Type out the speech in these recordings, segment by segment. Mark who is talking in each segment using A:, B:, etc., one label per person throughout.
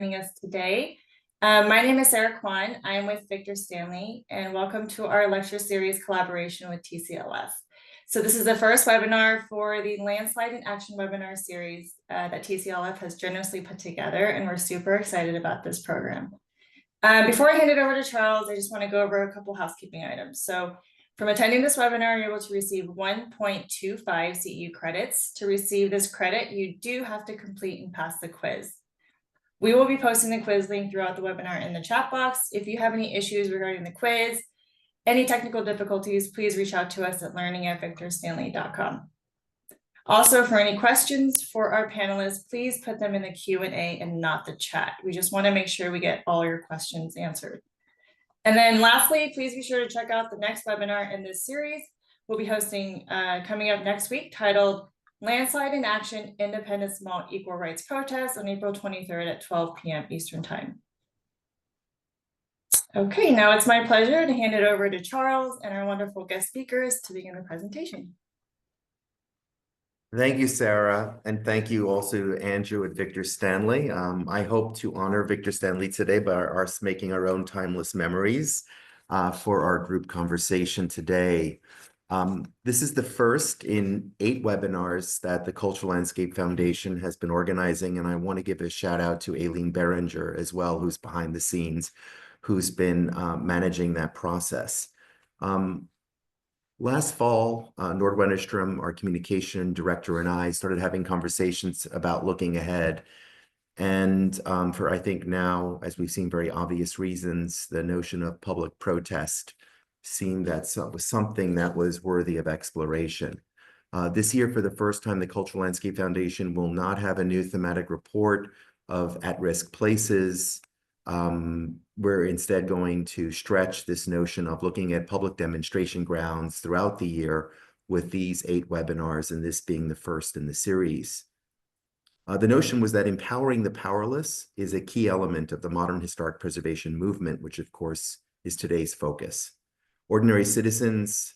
A: joining us today. My name is Sarah Kwan. I am with Victor Stanley, and welcome to our lecture series collaboration with TCLF. So this is the first webinar for the Landslide in Action webinar series that TCLF has generously put together, and we're super excited about this program. Before I hand it over to Charles, I just want to go over a couple housekeeping items. So from attending this webinar, you're able to receive 1.25 CEU credits. To receive this credit, you do have to complete and pass the quiz. We will be posting the quiz link throughout the webinar in the chat box. If you have any issues regarding the quiz, any technical difficulties, please reach out to us at learning@victorstanley.com. Also, for any questions for our panelists, please put them in the Q&A and not the chat. We just want to make sure we get all your questions answered. And then lastly, please be sure to check out the next webinar in this series. We'll be hosting coming up next week, titled Landslide in Action, Independent Small Equal Rights Protest on April 23rd at 12 p.m. Eastern Time. Okay, now it's my pleasure to hand it over to Charles and our wonderful guest speakers to begin the presentation.
B: Thank you, Sarah, and thank you also to Andrew and Victor Stanley. I hope to honor Victor Stanley today by us making our own timeless memories for our group conversation today. This is the first in 8 webinars that the Cultural Landscape Foundation has been organizing, and I want to give a shout out to Aileen Berenger as well, who's behind the scenes, who's been managing that process. Last fall, Nord Wennerstrom, our communication director, and I started having conversations about looking ahead. And for, I think now, as we've seen very obvious reasons, the notion of public protest seemed that was something that was worthy of exploration. This year, for the first time, the Cultural Landscape Foundation will not have a new thematic report of at-risk places. We're instead going to stretch this notion of looking at public demonstration grounds throughout the year with these 8 webinars, and this being the first in the series. The notion was that empowering the powerless is a key element of the modern historic preservation movement, which of course is today's focus. Ordinary citizens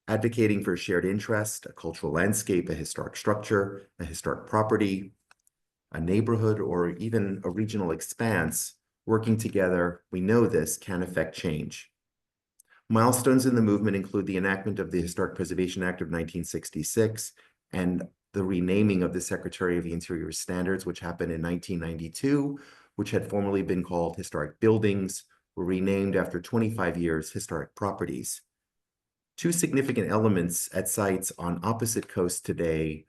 B: advocating for a shared interest, a cultural landscape, a historic structure, a historic property, a neighborhood, or even a regional expanse, working together, we know this, can affect change. Milestones in the movement include the enactment of the Historic Preservation Act of 1966 and the renaming of the Secretary of the Interior Standards, which happened in 1992, which had formerly been called historic buildings, were renamed after 25 years historic properties. 2 significant elements at sites on opposite coasts today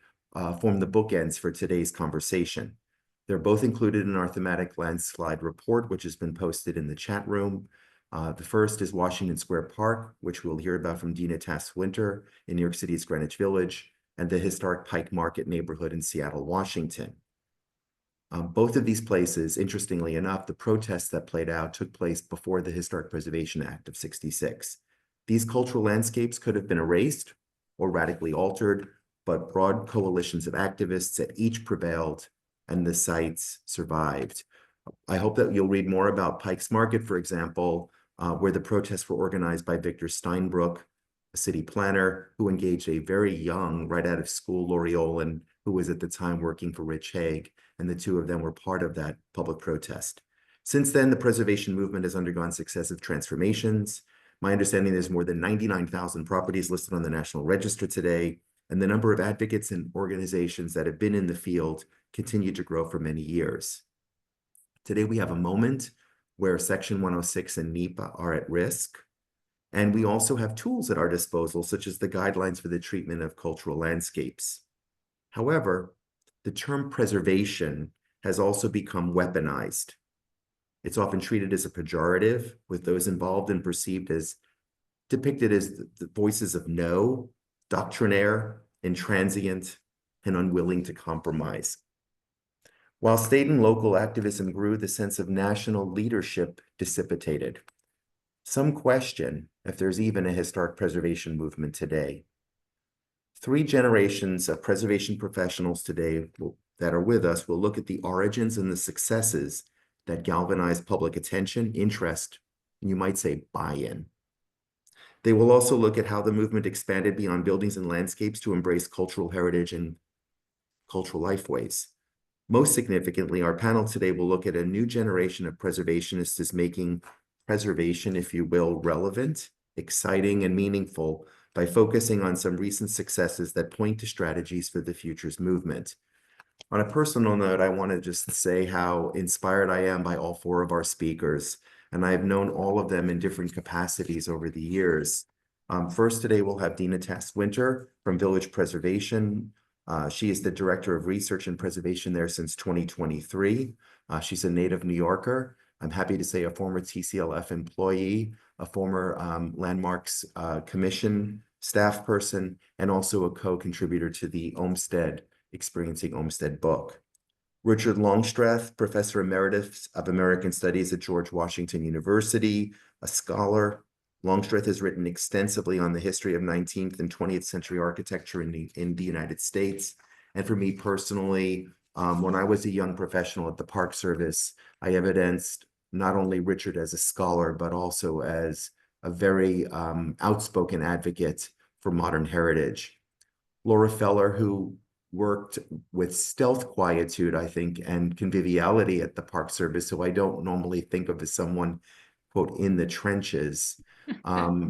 B: form the bookends for today's conversation. They're both included in our thematic landslide report, which has been posted in the chat room. The first is Washington Square Park, which we'll hear about from Dina Tass-Winter in New York City's Greenwich Village, and the historic Pike Market neighborhood in Seattle, Washington. Both of these places, interestingly enough, the protests that played out took place before the Historic Preservation Act of '66. These cultural landscapes could have been erased or radically altered, but broad coalitions of activists at each prevailed, and the sites survived. I hope that you'll read more about Pike's Market, for example, where the protests were organized by Victor Steinbrook, a city planner who engaged a very young, right out of school, Lori Olin, who was at the time working for Rich Haig, and the 2 of them were part of that public protest. Since then, the preservation movement has undergone successive transformations. My understanding there's more than 99,000 properties listed on the National Register today, and the number of advocates and organizations that have been in the field continue to grow for many years. Today, we have a moment where Section 106 and NHPA are at risk, and we also have tools at our disposal, such as the guidelines for the treatment of cultural landscapes. However, the term preservation has also become weaponized. It's often treated as a pejorative, with those involved and perceived as depicted as the voices of no, doctrinaire, intransient, and unwilling to compromise. While state and local activism grew, the sense of national leadership dissipated. Some question if there's even a historic preservation movement today. 3 generations of preservation professionals today that are with us will look at the origins and the successes that galvanized public attention, interest, and you might say buy-in. They will also look at how the movement expanded beyond buildings and landscapes to embrace cultural heritage and cultural lifeways. Most significantly, our panel today will look at a new generation of preservationists as making preservation, if you will, relevant, exciting, and meaningful by focusing on some recent successes that point to strategies for the future's movement. On a personal note, I want to just say how inspired I am by all four of our speakers, and I have known all of them in different capacities over the years. First today, we'll have Dina Tass-Winter from Village Preservation. She is the Director of Research and Preservation there since 2023. She's a native New Yorker. I'm happy to say a former TCLF employee, a former Landmarks Commission staff person, and also a co-contributor to the Experiencing Olmsted book. Richard Longstreth, Professor Emeritus of American Studies at George Washington University, a scholar. Longstreth has written extensively on the history of 19th and 20th century architecture in the United States. And for me personally, when I was a young professional at the Park Service, I evidenced not only Richard as a scholar, but also as a very outspoken advocate for modern heritage. Laura Feller, who worked with stealth quietude, I think, and conviviality at the Park Service, so I don't normally think of as someone, quote, in the trenches.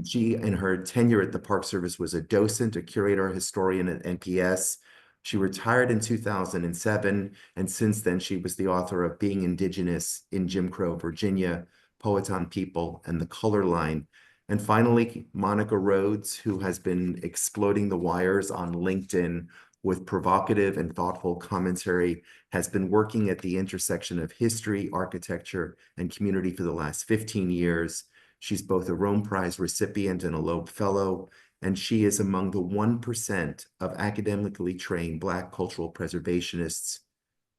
B: She, in her tenure at the Park Service, was a docent, a curator, a historian at NPS. She retired in 2007, and since then, she was the author of Being Indigenous in Jim Crow, Virginia, Poets on People, and The Color Line. And finally, Monica Rhodes, who has been exploding the wires on LinkedIn with provocative and thoughtful commentary, has been working at the intersection of history, architecture, and community for the last 15 years. She's both a Rome Prize recipient and a Loeb Fellow, and she is among the 1% of academically trained Black cultural preservationists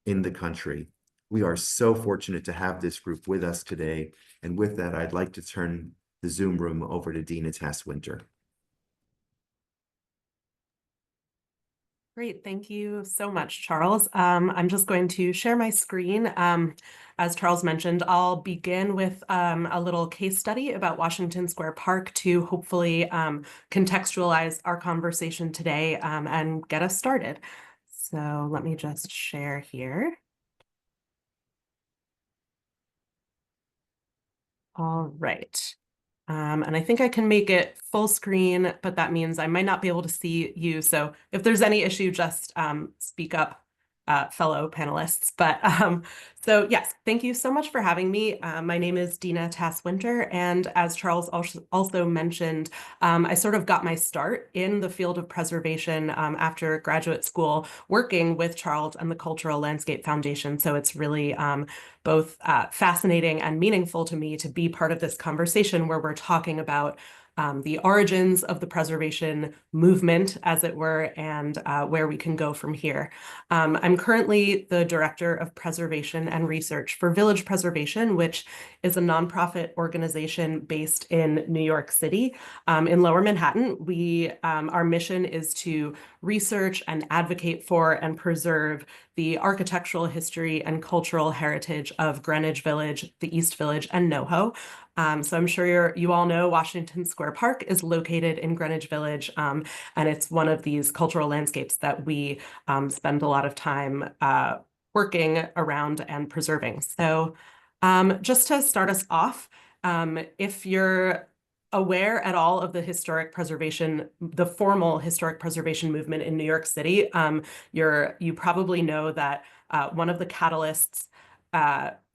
B: in the country. We are so fortunate to have this group with us today. And with that, I'd like to turn the Zoom room over to Dina Tass-Winter.
C: Great, thank you so much, Charles. I'm just going to share my screen. As Charles mentioned, I'll begin with a little case study about Washington Square Park to hopefully contextualize our conversation today and get us started. So let me just share here. All right. And I think I can make it full screen, but that means I might not be able to see you. So if there's any issue, just speak up, fellow panelists. But so yes, thank you so much for having me. My name is Dina Tass-Winter, and as Charles also mentioned, I sort of got my start in the field of preservation after graduate school, working with Charles and the Cultural Landscape Foundation. So it's really both fascinating and meaningful to me to be part of this conversation where we're talking about the origins of the preservation movement, as it were, and where we can go from here. I'm currently the Director of Preservation and Research for Village Preservation, which is a nonprofit organization based in New York City. In Lower Manhattan, our mission is to research and advocate for and preserve the architectural history and cultural heritage of Greenwich Village, the East Village, and NoHo. So I'm sure you all know Washington Square Park is located in Greenwich Village, and it's one of these cultural landscapes that we spend a lot of time working around and preserving. So just to start us off, if you're aware at all of the the formal historic preservation movement in New York City, you probably know that one of the catalysts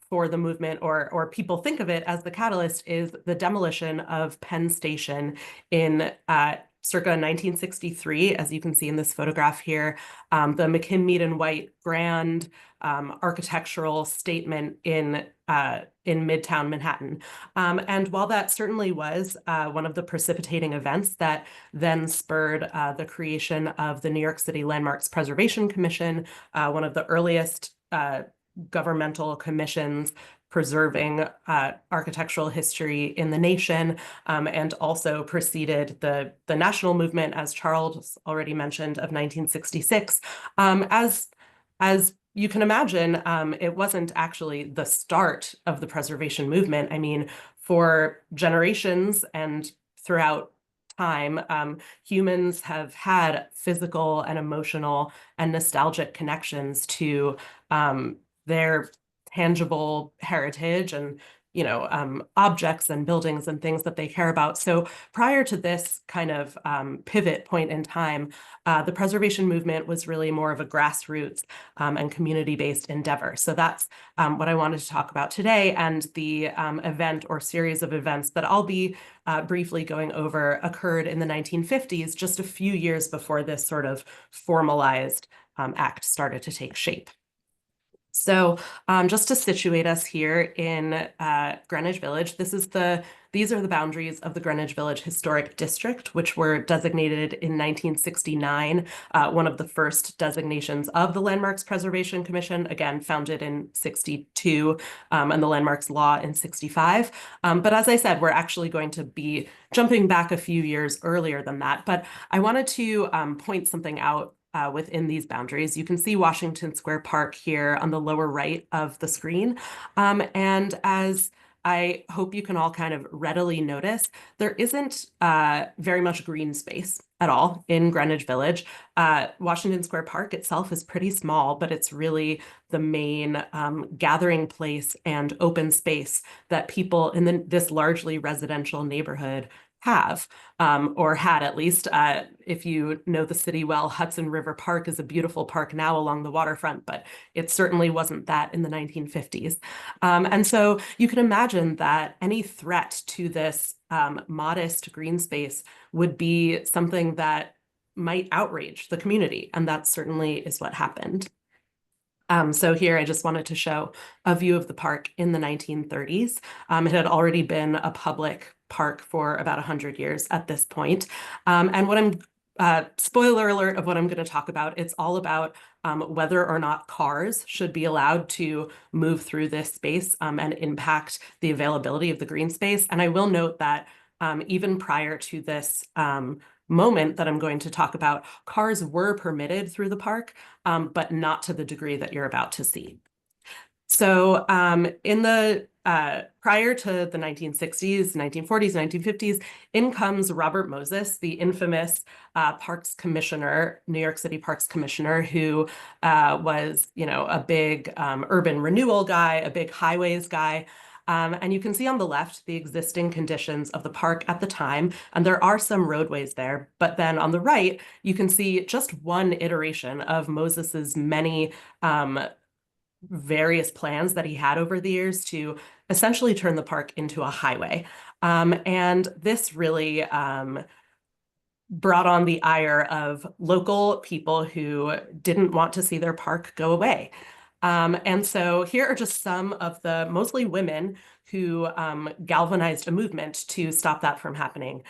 C: for the movement, or people think of it as the catalyst, is the demolition of Penn Station in circa 1963, as you can see in this photograph here. The McKim, Mead and White grand architectural statement in Midtown Manhattan. And while that certainly was one of the precipitating events that then spurred the creation of the New York City Landmarks Preservation Commission, one of the earliest governmental commissions preserving architectural history in the nation, and also preceded the national movement, as Charles already mentioned, of 1966. As you can imagine, it wasn't actually the start of the preservation movement. I mean, for generations and throughout time, humans have had physical and emotional and nostalgic connections to their tangible heritage and objects and buildings and things that they care about. So prior to this kind of pivot point in time, the preservation movement was really more of a grassroots and community-based endeavor. So that's what I wanted to talk about today, and the event or series of events that I'll be briefly going over occurred in the 1950s, just a few years before this sort of formalized act started to take shape. So just to situate us here in Greenwich Village, these are the boundaries of the Greenwich Village Historic District, which were designated in 1969, one of the first designations of the Landmarks Preservation Commission, again, founded in 62, and the Landmarks Law in 65. But as I said, we're actually going to be jumping back a few years earlier than that. But I wanted to point something out within these boundaries. You can see Washington Square Park here on the lower right of the screen. And as I hope you can all kind of readily notice, there isn't very much green space at all in Greenwich Village. Washington Square Park itself is pretty small, but it's really the main gathering place and open space that people in this largely residential neighborhood have, or had at least. If you know the city well, Hudson River Park is a beautiful park now along the waterfront, but it certainly wasn't that in the 1950s. And so you can imagine that any threat to this modest green space would be something that might outrage the community, and that certainly is what happened. So here I just wanted to show a view of the park in the 1930s. It had already been a public park for about 100 years at this point. And what spoiler alert of what I'm going to talk about, it's all about whether or not cars should be allowed to move through this space and impact the availability of the green space. And I will note that even prior to this moment that I'm going to talk about, cars were permitted through the park, but not to the degree that you're about to see. So in the prior to the 1960s, 1940s, 1950s, in comes Robert Moses, the infamous Parks Commissioner, New York City Parks Commissioner, who was, a big urban renewal guy, a big highways guy. And you can see on the left the existing conditions of the park at the time, and there are some roadways there. But then on the right, you can see just one iteration of Moses's many various plans that he had over the years to essentially turn the park into a highway. And this really brought on the ire of local people who didn't want to see their park go away. And so here are just some of the mostly women who galvanized a movement to stop that from happening.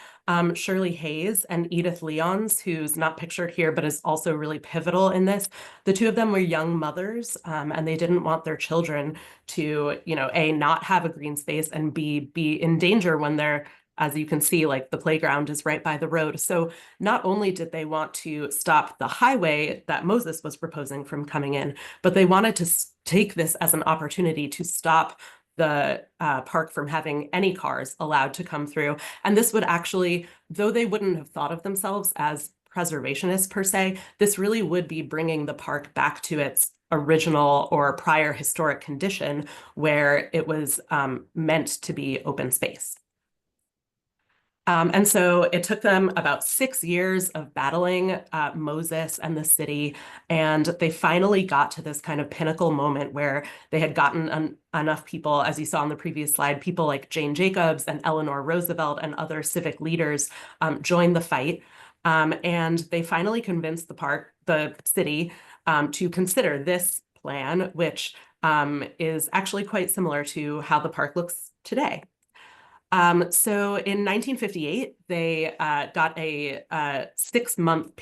C: Shirley Hayes and Edith Leons, who's not pictured here, but is also really pivotal in this. The two of them were young mothers, and they didn't want their children to, A, not have a green space, and B, be in danger when they're, as you can see, like the playground is right by the road. So not only did they want to stop the highway that Moses was proposing from coming in, but they wanted to take this as an opportunity to stop the park from having any cars allowed to come through. And this would actually, though they wouldn't have thought of themselves as preservationists per se, this really would be bringing the park back to its original or prior historic condition where it was meant to be open space. And so it took them about 6 years of battling Moses and the city, and they finally got to this kind of pinnacle moment where they had gotten enough people, as you saw on the previous slide, people like Jane Jacobs and Eleanor Roosevelt and other civic leaders joined the fight. And they finally convinced the city, to consider this plan, which is actually quite similar to how the park looks today. So in 1958, they got a 6-month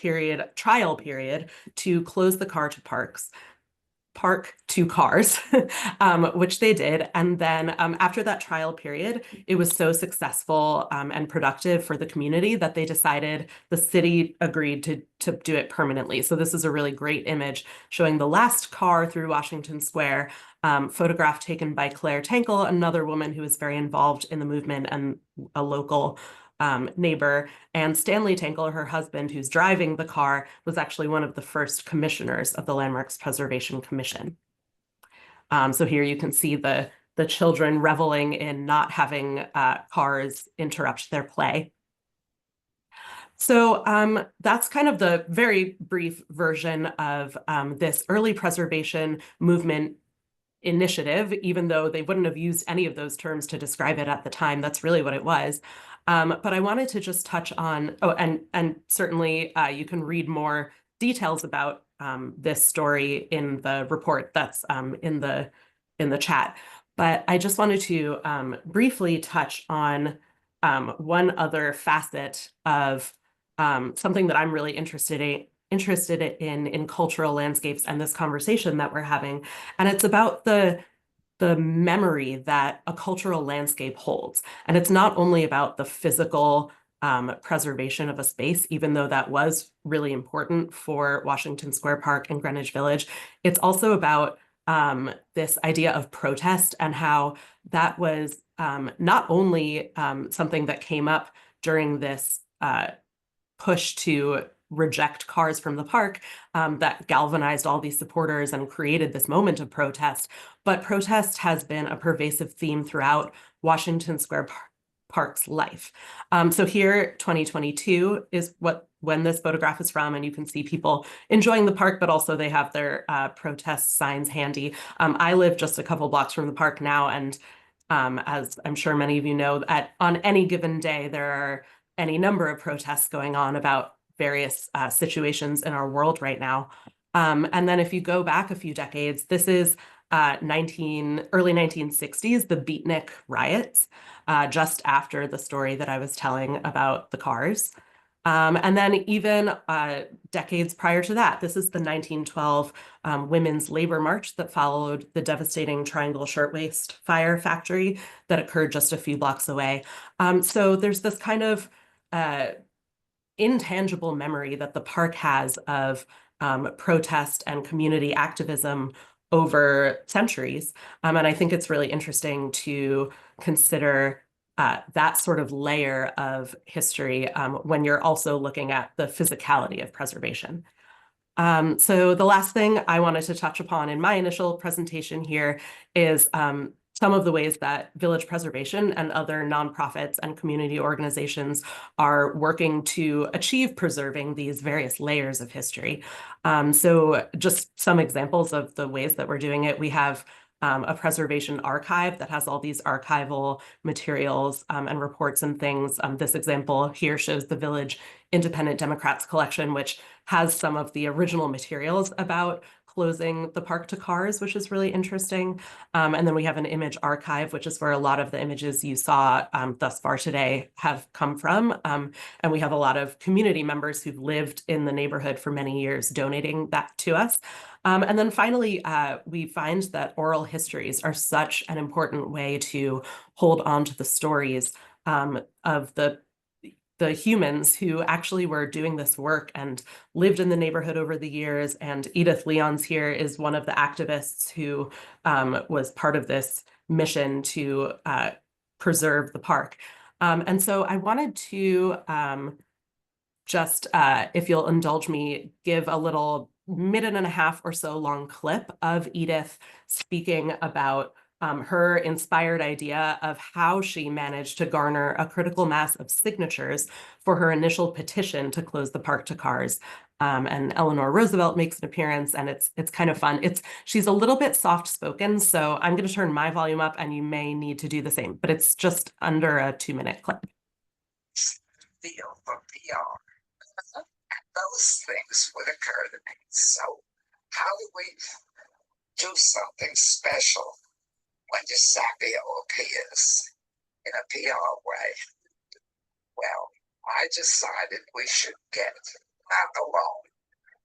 C: trial period to close the park to cars, which they did. And then after that trial period, it was so successful and productive for the community that they decided, the city agreed to do it permanently. So this is a really great image showing the last car through Washington Square, photograph taken by Claire Tankle, another woman who was very involved in the movement and a local neighbor. And Stanley Tankle, her husband, who's driving the car, was actually one of the first commissioners of the Landmarks Preservation Commission. So here you can see the children reveling in not having cars interrupt their play. So that's kind of the very brief version of this early preservation movement initiative, even though they wouldn't have used any of those terms to describe it at the time. That's really what it was. But I wanted to just touch on, oh, and certainly you can read more details about this story in the report that's in the chat. But I just wanted to briefly touch on one other facet of something that I'm really interested in cultural landscapes and this conversation that we're having. And it's about the memory that a cultural landscape holds. And it's not only about the physical preservation of a space, even though that was really important for Washington Square Park and Greenwich Village. It's also about this idea of protest and how that was not only something that came up during this push to reject cars from the park that galvanized all these supporters and created this moment of protest. But protest has been a pervasive theme throughout Washington Square Park's life. So here, 2022 is when this photograph is from, and you can see people enjoying the park, but also they have their protest signs handy. I live just a couple blocks from the park now, and as I'm sure many of you know, on any given day, there are any number of protests going on about various situations in our world right now. And then if you go back a few decades, this is early 1960s, the Beatnik riots, just after the story that I was telling about the cars. And then even decades prior to that, this is the 1912 Women's Labor March that followed the devastating Triangle Shirtwaist Fire factory that occurred just a few blocks away. So there's this kind of intangible memory that the park has of protest and community activism over centuries. And I think it's really interesting to consider that sort of layer of history when you're also looking at the physicality of preservation. So the last thing I wanted to touch upon in my initial presentation here is some of the ways that village preservation and other nonprofits and community organizations are working to achieve preserving these various layers of history. So just some examples of the ways that we're doing it. We have a preservation archive that has all these archival materials and reports and things. This example here shows the Village Independent Democrats collection, which has some of the original materials about closing the park to cars, which is really interesting. And then we have an image archive, which is where a lot of the images you saw thus far today have come from. And we have a lot of community members who've lived in the neighborhood for many years donating that to us. And then finally, we find that oral histories are such an important way to hold on to the stories of the humans who actually were doing this work and lived in the neighborhood over the years. And Edith Leons here is one of the activists who was part of this mission to preserve the park. And so I wanted to just, if you'll indulge me, give a little minute and a half or so long clip of Edith speaking about her inspired idea of how she managed to garner a critical mass of signatures for her initial petition to close the park to cars. And Eleanor Roosevelt makes an appearance, and it's kind of fun. She's a little bit soft-spoken, so I'm going to turn my volume up, and you may need to do the same, but it's just under a 2-minute clip.
D: Feel for PR. Those things would occur to me. So how do we do something special when Sapio appears in a PR way? Well, I decided we should get, not alone.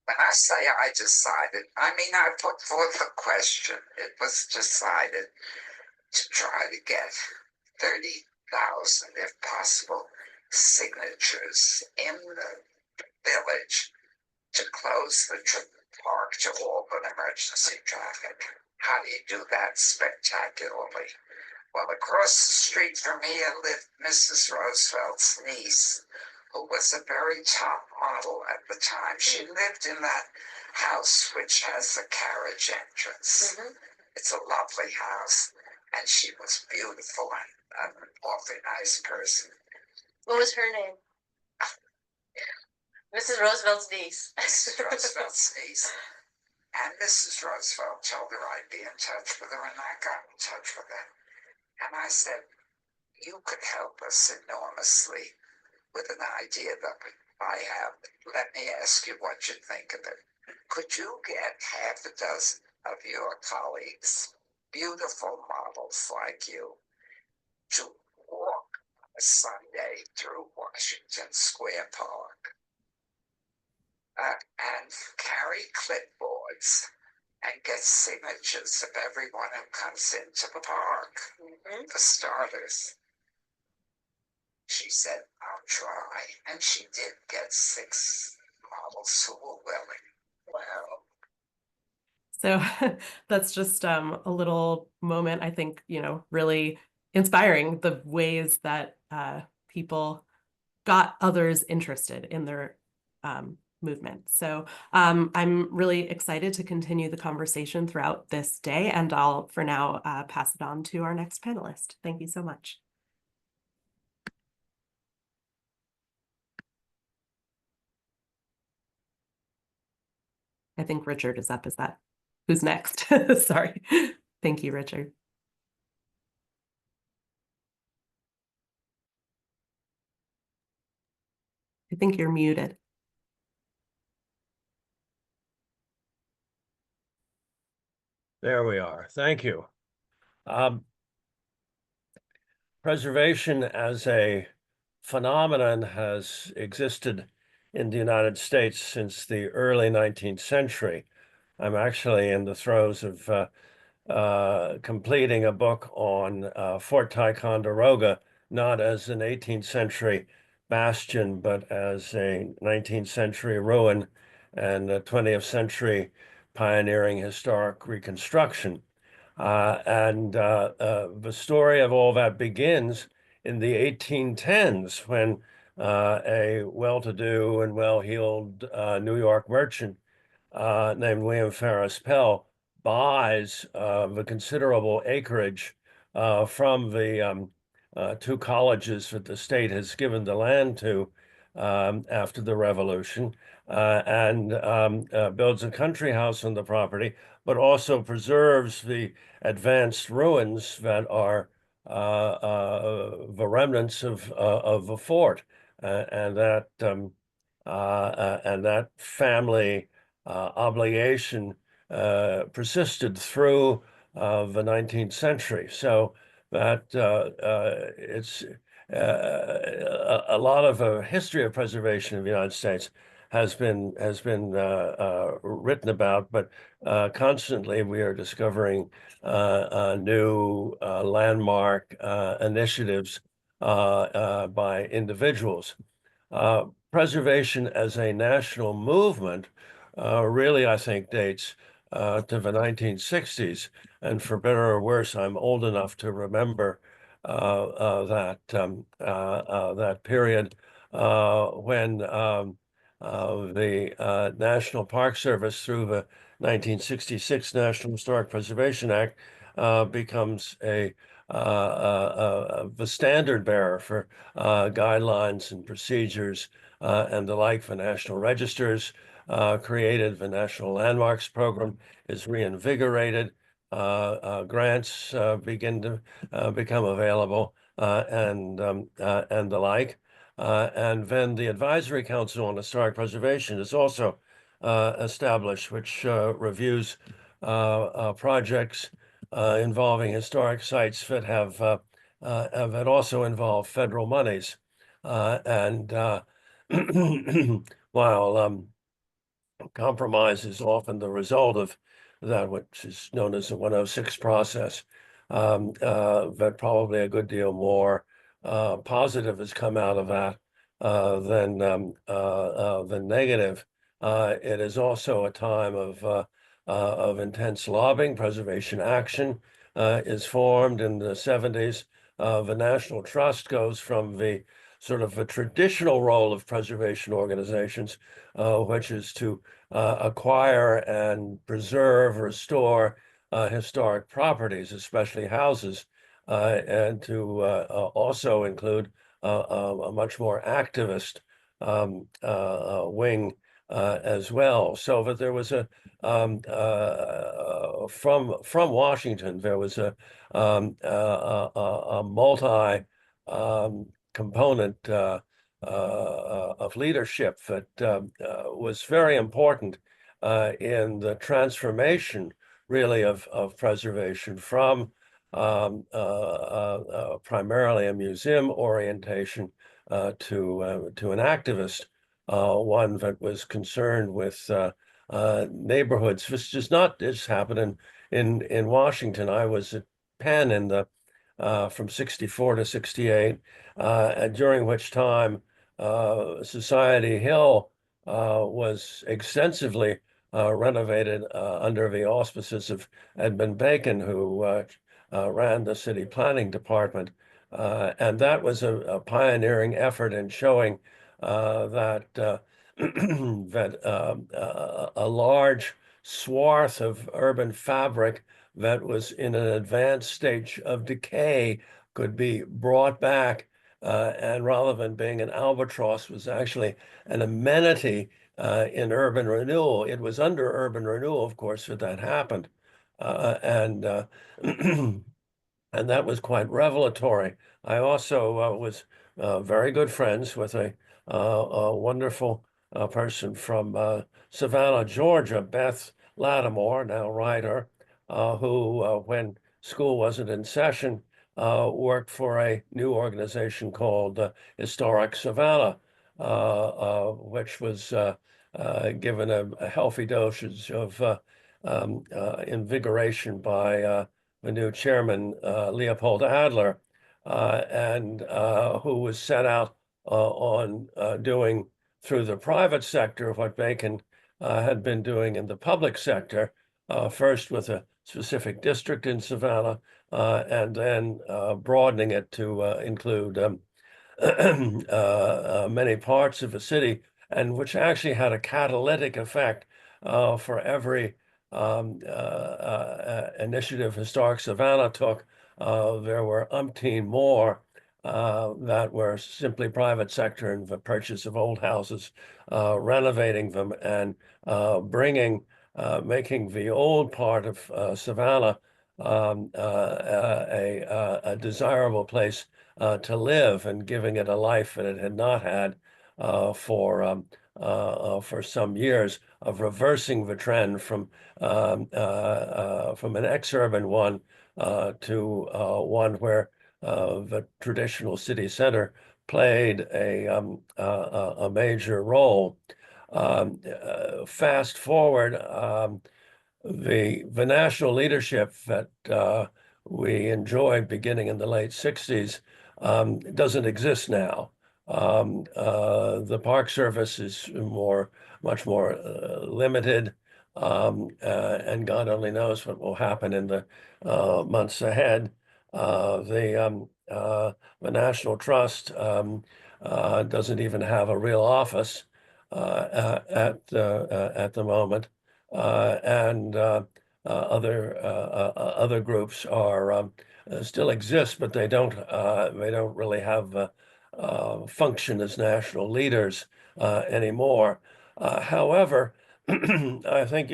D: When I say I decided, I mean I put forth a question. It was decided to try to get 30,000, if possible, signatures in the village to close the park to open emergency traffic. How do you do that spectacularly? Well, across the street from here lived Mrs. Roosevelt's niece, who was a very top model at the time. She lived in that house which has a carriage entrance. It's a lovely house, and she was beautiful and an awfully nice person.
E: What was her name? Mrs. Roosevelt's niece.
D: Mrs. Roosevelt's niece. And Mrs. Roosevelt told her I'd be in touch with her, and I got in touch with her. And I said, you could help us enormously with an idea that I have. Let me ask you what you think of it. Could you get half a dozen of your colleagues, beautiful models like you, to walk a Sunday through Washington Square Park and carry clipboards and get signatures of everyone who comes into the park, for starters? She said, I'll try. And she did get 6 models who were willing. Wow.
C: So that's just a little moment, I think, really inspiring, the ways that people got others interested in their movement. So I'm really excited to continue the conversation throughout this day, and I'll, for now, pass it on to our next panelist. Thank you so much. I think Richard is up. Is that who's next? Sorry. Thank you, Richard. I think you're muted.
F: There we are. Thank you. Preservation as a phenomenon has existed in the United States since the early 19th century. I'm actually in the throes of completing a book on Fort Ticonderoga, not as an 18th century bastion, but as a 19th century ruin and a 20th century pioneering historic reconstruction. The story of all that begins in the 1810s when a well-to-do and well-heeled New York merchant named William Ferris Pell buys the considerable acreage from the 2 colleges that the state has given the land to after the Revolution, and builds a country house on the property, but also preserves the advanced ruins that are the remnants of the fort, and that family obligation persisted through the 19th century. So that it's a lot of a history of preservation in the United States has been written about, but constantly we are discovering new landmark initiatives by individuals. Preservation as a national movement really, I think, dates to the 1960s. And for better or worse, I'm old enough to remember that period when the National Park Service, through the 1966 National Historic Preservation Act, becomes the standard bearer for guidelines and procedures and the like for national registers. Created the National Landmarks Program is reinvigorated. Grants begin to become available, and the like. And then the Advisory Council on Historic Preservation is also established, which reviews projects involving historic sites that have that also involve federal monies. While compromise is often the result of that, which is known as the 106 process, that probably a good deal more positive has come out of that than negative. It is also a time of intense lobbying. Preservation Action is formed in the 70s. The National Trust goes from the sort of a traditional role of preservation organizations, which is to acquire and preserve, restore historic properties, especially houses, and to also include a much more activist wing as well. So that there was from Washington, there was a multi component of leadership that was very important in the transformation, really, of preservation from primarily a museum orientation to an activist one that was concerned with neighborhoods. This does not just happen in Washington. I was at Penn in the from 64 to 68, and during which time Society Hill was extensively renovated under the auspices of Edmund Bacon, who ran the city planning department. And that was a pioneering effort in showing that a large swath of urban fabric that was in an advanced stage of decay could be brought back, and rather than being an albatross, was actually an amenity in urban renewal. It was under urban renewal, of course, that happened, and and that was quite revelatory. I also was very good friends with a wonderful person from Savannah, Georgia, Beth Lattimore, now writer, who, when school wasn't in session, worked for a new organization called Historic Savannah, which was given a healthy dosage of invigoration by the new chairman, Leopold Adler, and who was set out on doing through the private sector what Bacon had been doing in the public sector, first with a specific district in Savannah, and then broadening it to include many parts of the city, and which actually had a catalytic effect for every initiative Historic Savannah took. There were umpteen more that were simply private sector and the purchase of old houses, renovating them, and making the old part of Savannah a desirable place to live, and giving it a life that it had not had for some years, of reversing the trend from an ex-urban one to one where the traditional city center played a major role. Fast forward, the national leadership that we enjoyed beginning in the late 60s doesn't exist now. The Park Service is much more limited, and God only knows what will happen in the months ahead. The National Trust doesn't even have a real office at the moment, and other groups are still exist, but they don't really have function as national leaders anymore. However, I think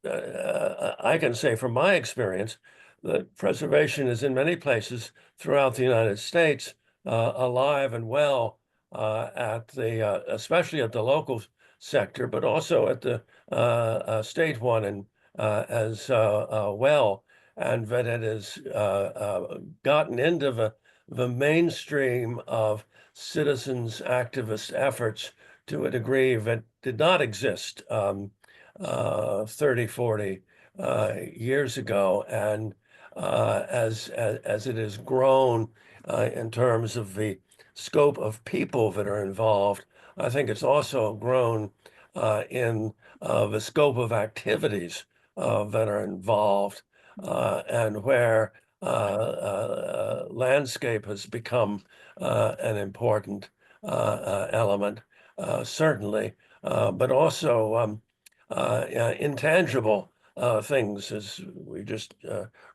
F: I can say from my experience that preservation is in many places throughout the United States alive and well, especially at the local sector, but also at the state one, and as well, and that it has gotten into the mainstream of citizens' activist efforts to a degree that did not exist 30, 40 years ago. And as it has grown in terms of the scope of people that are involved, I think it's also grown in the scope of activities that are involved, and where landscape has become an important element, certainly, but also intangible things, as we just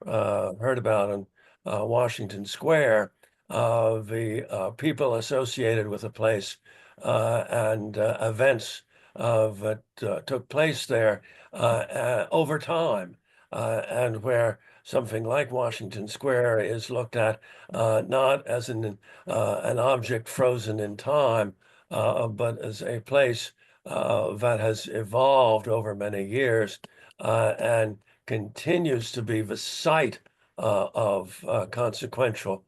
F: heard about in Washington Square, the people associated with the place and events that took place there over time, and where something like Washington Square is looked at not as an object frozen in time, but as a place that has evolved over many years and continues to be the site of consequential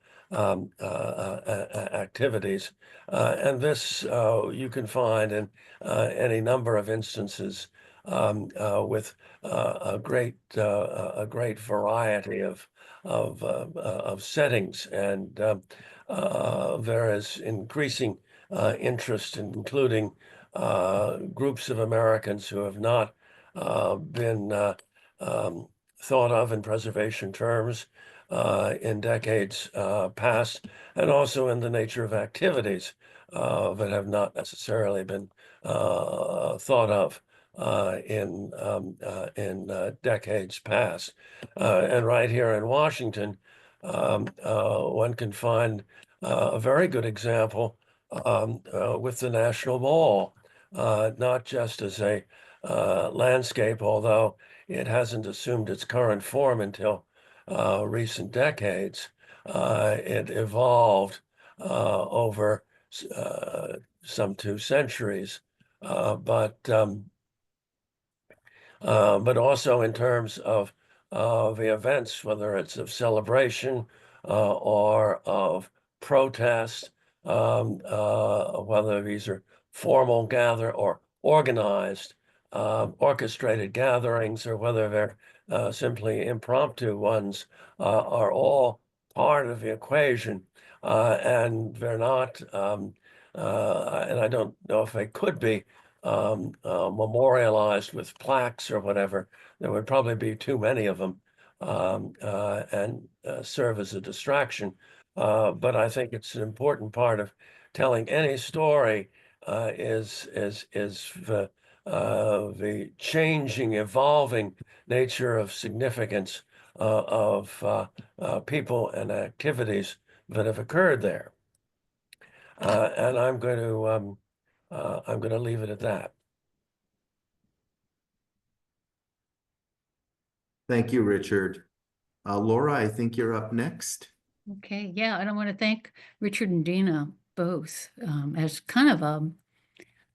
F: activities. And this you can find in any number of instances with a great variety of settings, and there is increasing interest in including groups of Americans who have not been thought of in preservation terms in decades past, and also in the nature of activities that have not necessarily been thought of in decades past. And right here in Washington, one can find a very good example with the National Mall, not just as a landscape, although it hasn't assumed its current form until recent decades. It evolved over some 2 centuries, but also in terms of the events, whether it's of celebration or of protest, whether these are formal or organized, orchestrated gatherings, or whether they're simply impromptu ones, are all part of the equation, and they're not, and I don't know if they could be memorialized with plaques or whatever. There would probably be too many of them and serve as a distraction. But I think it's an important part of telling any story is the changing, evolving nature of significance of people and activities that have occurred there. And I'm going to leave it at that.
B: Thank you, Richard. Laura, I think you're up next.
G: Okay, yeah, and I want to thank Richard and Dina both as kind of a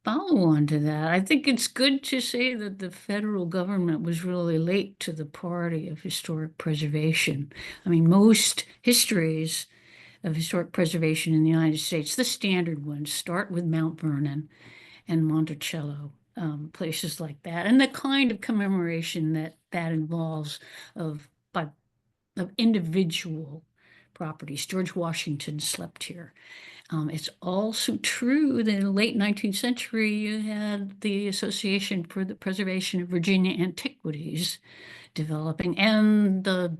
G: follow-on to that. I think it's good to say that the federal government was really late to the party of historic preservation. I mean, most histories of historic preservation in the United States, the standard ones, start with Mount Vernon and Monticello, places like that, and the kind of commemoration that involves of individual properties. George Washington slept here. It's also true that in the late 19th century, you had the Association for the Preservation of Virginia Antiquities developing, and the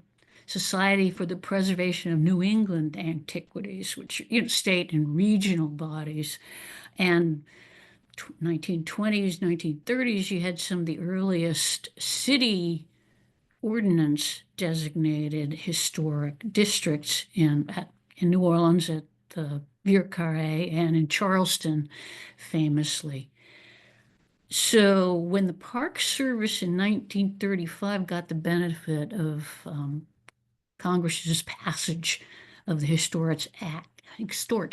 G: Society for the Preservation of New England Antiquities, which, state and regional bodies. And 1920s, 1930s, you had some of the earliest city ordinance designated historic districts in New Orleans at the Vieux Carré and in Charleston, famously. So when the Park Service in 1935 got the benefit of Congress's passage of the Historic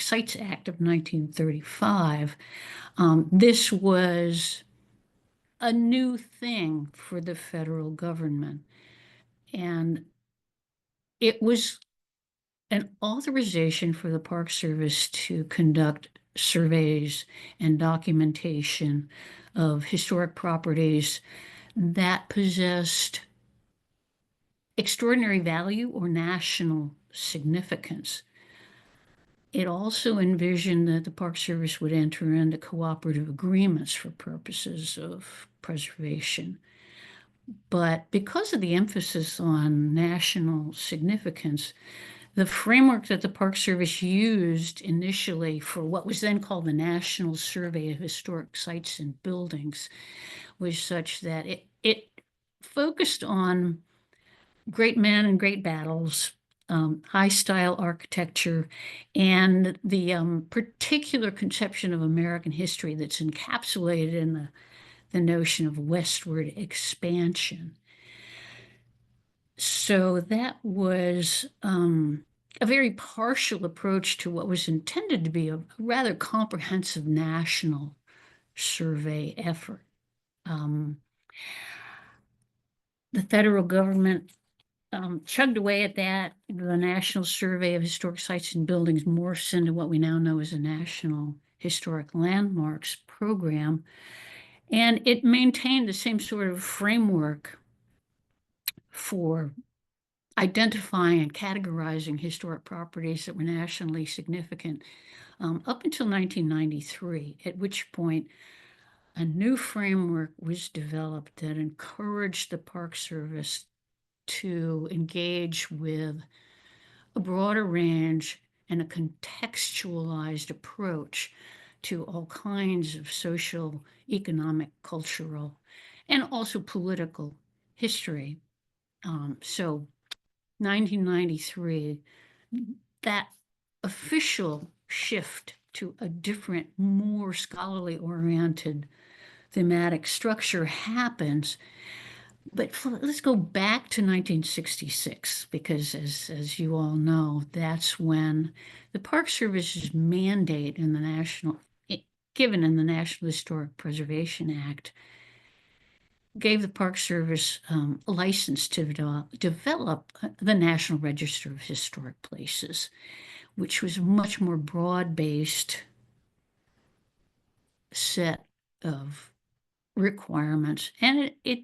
G: Sites Act of 1935, this was a new thing for the federal government. And it was an authorization for the Park Service to conduct surveys and documentation of historic properties that possessed extraordinary value or national significance. It also envisioned that the Park Service would enter into cooperative agreements for purposes of preservation. But because of the emphasis on national significance, the framework that the Park Service used initially for what was then called the National Survey of Historic Sites and Buildings was such that it focused on great men and great battles, high style architecture, and the particular conception of American history that's encapsulated in the notion of westward expansion. So that was a very partial approach to what was intended to be a rather comprehensive national survey effort. The federal government chugged away at that. The National Survey of Historic Sites and Buildings morphs into what we now know as a National Historic Landmarks program. And it maintained the same sort of framework for identifying and categorizing historic properties that were nationally significant up until 1993, at which point a new framework was developed that encouraged the Park Service to engage with a broader range and a contextualized approach to all kinds of social, economic, cultural, and also political history. So 1993, that official shift to a different, more scholarly oriented thematic structure happens. But let's go back to 1966, because as you all know, that's when the Park Service's mandate in the given in the National Historic Preservation Act, gave the Park Service a license to develop the National Register of Historic Places, which was a much more broad-based set of requirements, and it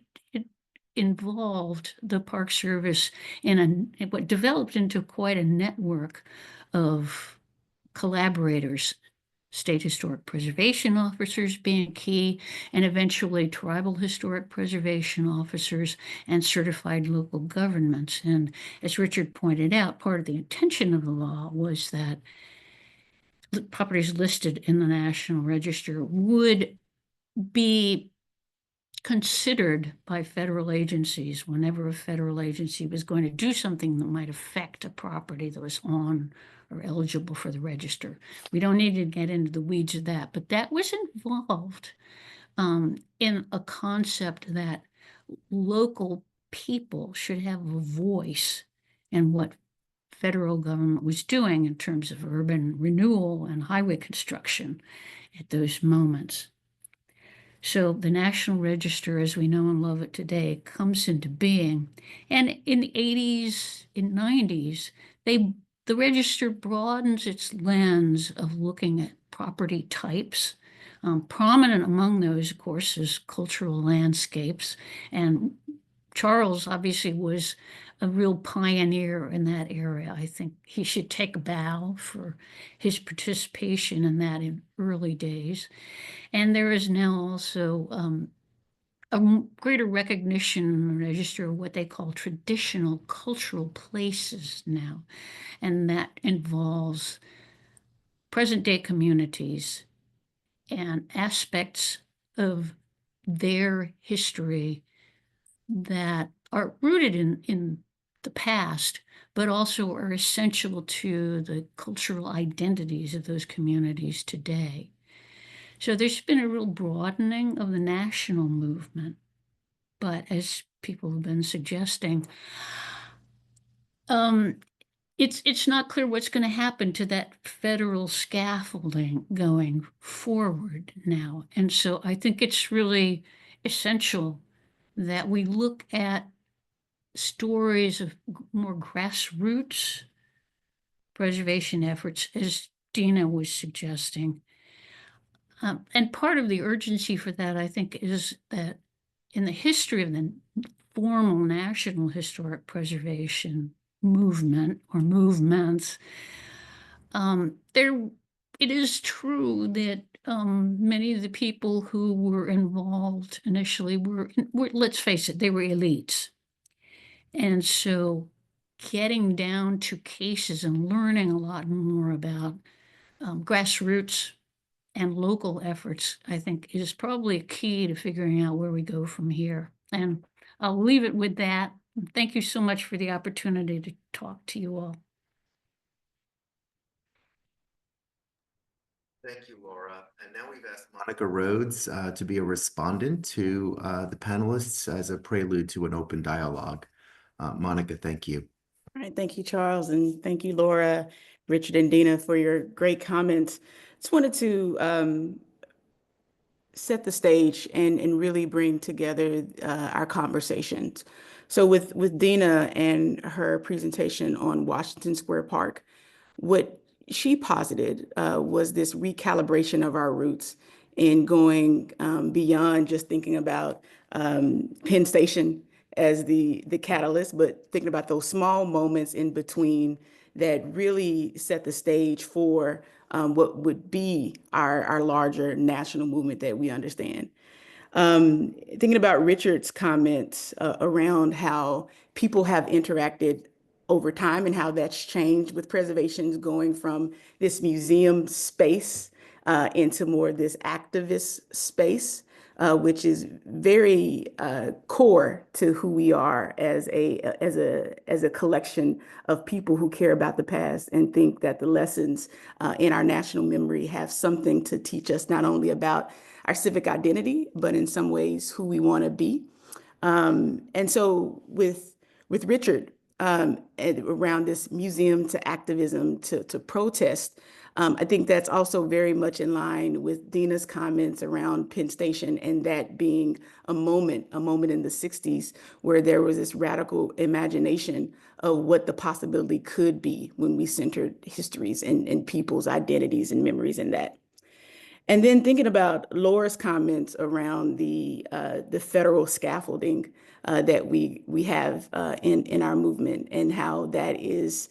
G: involved the Park Service in what developed into quite a network of collaborators, state historic preservation officers being key, and eventually tribal historic preservation officers and certified local governments. And as Richard pointed out, part of the intention of the law was that properties listed in the National Register would be considered by federal agencies whenever a federal agency was going to do something that might affect a property that was on or eligible for the register. We don't need to get into the weeds of that, but that was involved in a concept that local people should have a voice in what federal government was doing in terms of urban renewal and highway construction at those moments. So the National Register, as we know and love it today, comes into being. And in the 80s and 90s, the register broadens its lens of looking at property types. Prominent among those, of course, is cultural landscapes. And Charles obviously was a real pioneer in that area. I think he should take a bow for his participation in that in early days. And there is now also a greater recognition in the register of what they call traditional cultural places now. And that involves present-day communities and aspects of their history that are rooted in the past, but also are essential to the cultural identities of those communities today. So there's been a real broadening of the national movement, but as people have been suggesting, it's not clear what's going to happen to that federal scaffolding going forward now. And so I think it's really essential that we look at stories of more grassroots preservation efforts, as Dina was suggesting. And part of the urgency for that, I think, is that in the history of the formal national historic preservation movement or movements, it is true that many of the people who were involved initially were, let's face it, they were elites. And so getting down to cases and learning a lot more about grassroots and local efforts, I think, is probably a key to figuring out where we go from here. And I'll leave it with that. Thank you so much for the opportunity to talk to you all.
B: Thank you, Laura. And now we've asked Monica Rhodes to be a respondent to the panelists as a prelude to an open dialogue. Monica, thank you.
H: All right, thank you, Charles, and thank you, Laura, Richard, and Dina for your great comments. Just wanted to set the stage and really bring together our conversations. So with Dina and her presentation on Washington Square Park, what she posited was this recalibration of our roots in going beyond just thinking about Penn Station as the catalyst, but thinking about those small moments in between that really set the stage for what would be our larger national movement that we understand. Thinking about Richard's comments around how people have interacted over time and how that's changed with preservations going from this museum space into more this activist space, which is very core to who we are as a collection of people who care about the past and think that the lessons in our national memory have something to teach us not only about our civic identity, but in some ways who we want to be. And so with Richard, around this museum to activism to protest, I think that's also very much in line with Dina's comments around Penn Station and that being a moment in the 60s where there was this radical imagination of what the possibility could be when we centered histories and people's identities and memories in that. And then thinking about Laura's comments around the federal scaffolding that we have in our movement and how that is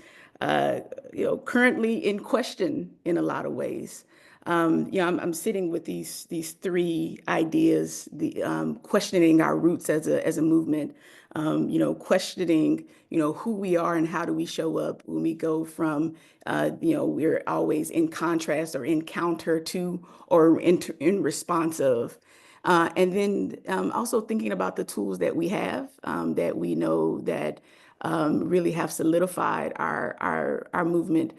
H: currently in question in a lot of ways. I'm sitting with these three ideas: the questioning our roots as a movement, questioning who we are and how do we show up when we go from we're always in contrast or in counter to or in response of. And then also thinking about the tools that we have that we know that really have solidified our movement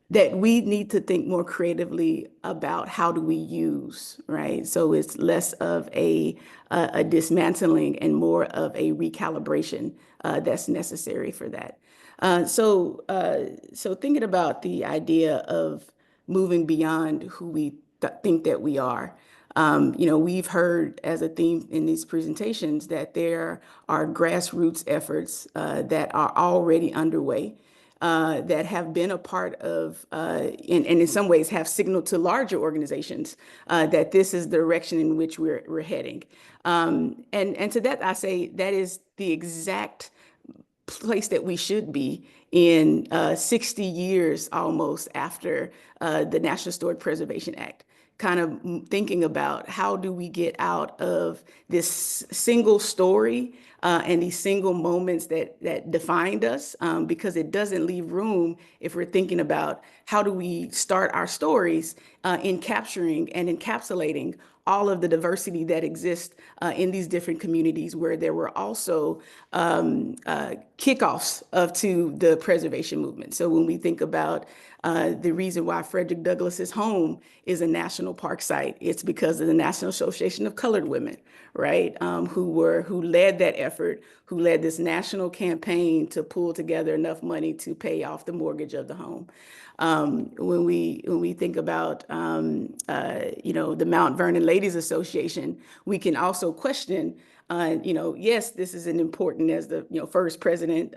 H: that we need to think more creatively about how do we use, right? So it's less of a dismantling and more of a recalibration that's necessary for that. So thinking about the idea of moving beyond who we think that we are. We've heard as a theme in these presentations that there are grassroots efforts that are already underway that have been a part of, and in some ways have signaled to larger organizations that this is the direction in which we're heading. And to that, I say that is the exact place that we should be in 60 years almost after the National Historic Preservation Act. Kind of thinking about how do we get out of this single story and these single moments that defined us, because it doesn't leave room if we're thinking about how do we start our stories in capturing and encapsulating all of the diversity that exists in these different communities where there were also kickoffs to the preservation movement. So when we think about the reason why Frederick Douglass's home is a national park site, it's because of the National Association of Colored Women, right? Who led that effort, who led this national campaign to pull together enough money to pay off the mortgage of the home. When we think about the Mount Vernon Ladies Association, we can also question. Yes, this is an important as the first president,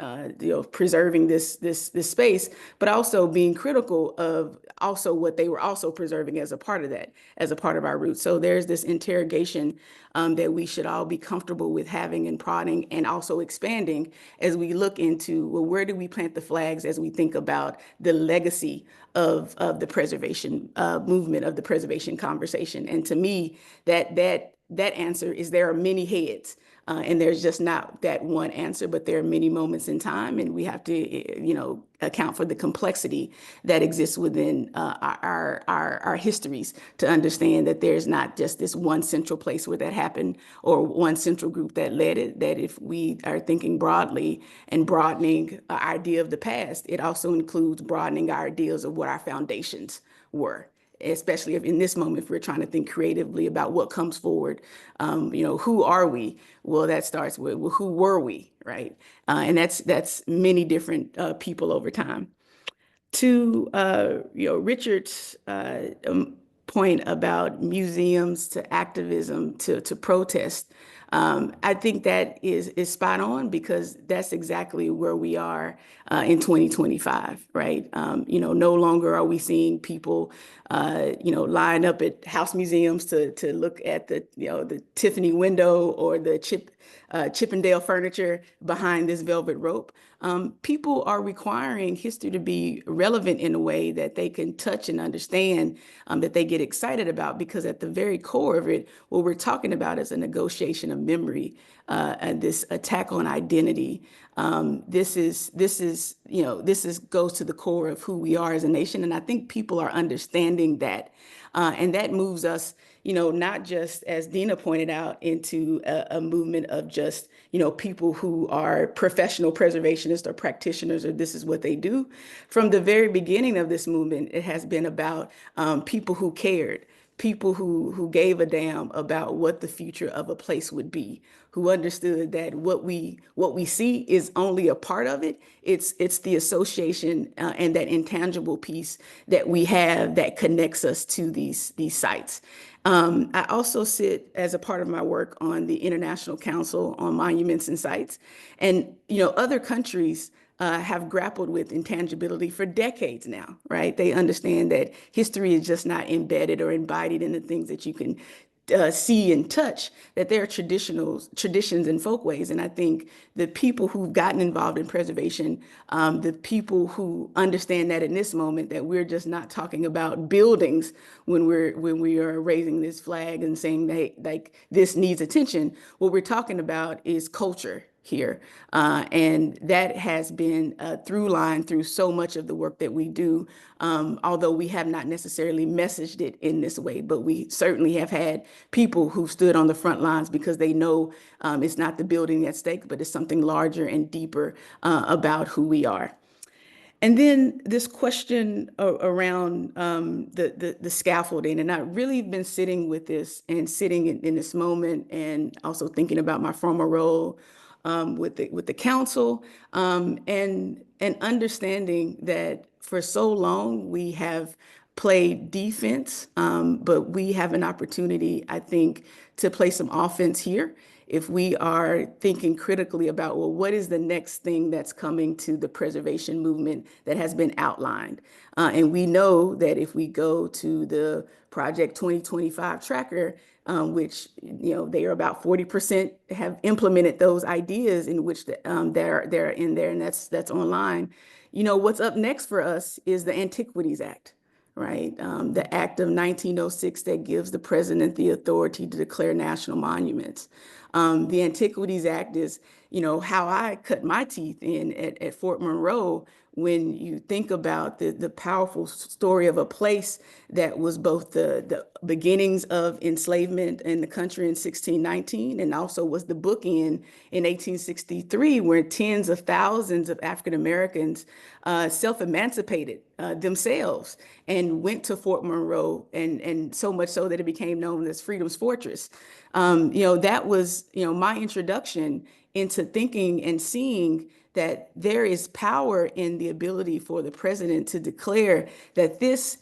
H: preserving this space, but also being critical of also what they were also preserving as a part of that, as a part of our roots. So there's this interrogation that we should all be comfortable with having and prodding and also expanding as we look into, well, where do we plant the flags as we think about the legacy of the preservation movement, of the preservation conversation. And to me, that answer is there are many heads And there's just not that one answer, but there are many moments in time, and we have to, account for the complexity that exists within our histories to understand that there's not just this one central place where that happened or one central group that led it, that if we are thinking broadly and broadening our idea of the past, it also includes broadening our ideas of what our foundations were. Especially if in this moment, if we're trying to think creatively about what comes forward, who are we? Well, that starts with, well, who were we, right? And that's many different people over time. To Richard's point about museums to activism to protest, I think that is spot on, because that's exactly where we are in 2025, right? No longer are we seeing people, line up at house museums to look at the Tiffany window or the Chippendale furniture behind this velvet rope. People are requiring history to be relevant in a way that they can touch and understand, that they get excited about, because at the very core of it, what we're talking about is a negotiation of memory, and this attack on identity. This goes to the core of who we are as a nation. And I think people are understanding that. And that moves us, not just, as Dina pointed out, into a movement of just, people who are professional preservationists or practitioners, or this is what they do. From the very beginning of this movement, it has been about people who cared, people who gave a damn about what the future of a place would be, who understood that what we see is only a part of it. It's the association and that intangible piece that we have that connects us to these sites. I also sit as a part of my work on the International Council on Monuments and Sites, and other countries have grappled with intangibility for decades now, right? They understand that history is just not embedded or embodied in the things that you can see and touch, that there are traditions and folkways. And I think the people who've gotten involved in preservation, the people who understand that in this moment, that we're just not talking about buildings when we are raising this flag and saying that, like, this needs attention. What we're talking about is culture here. And that has been a through line through so much of the work that we do, although we have not necessarily messaged it in this way, but we certainly have had people who stood on the front lines because they know it's not the building at stake, but it's something larger and deeper about who we are. And then this question around the scaffolding, and I've really been sitting with this and sitting in this moment, and also thinking about my former role with the council, and understanding that for so long we have played defense, but we have an opportunity, I think, to play some offense here if we are thinking critically about, well, what is the next thing that's coming to the preservation movement that has been outlined? And we know that if we go to the Project 2025 tracker, which, they are about 40% have implemented those ideas in which they're in there, and that's online. What's up next for us is the Antiquities Act, right? The Act of 1906 that gives the president the authority to declare national monuments. The Antiquities Act is, how I cut my teeth in at Fort Monroe, when you think about the powerful story of a place that was both the beginnings of enslavement in the country in 1619, and also was the bookend in 1863, where tens of thousands of African Americans self-emancipated themselves and went to Fort Monroe, and so much so that it became known as Freedom's Fortress. That was, my introduction into thinking and seeing that there is power in the ability for the president to declare that this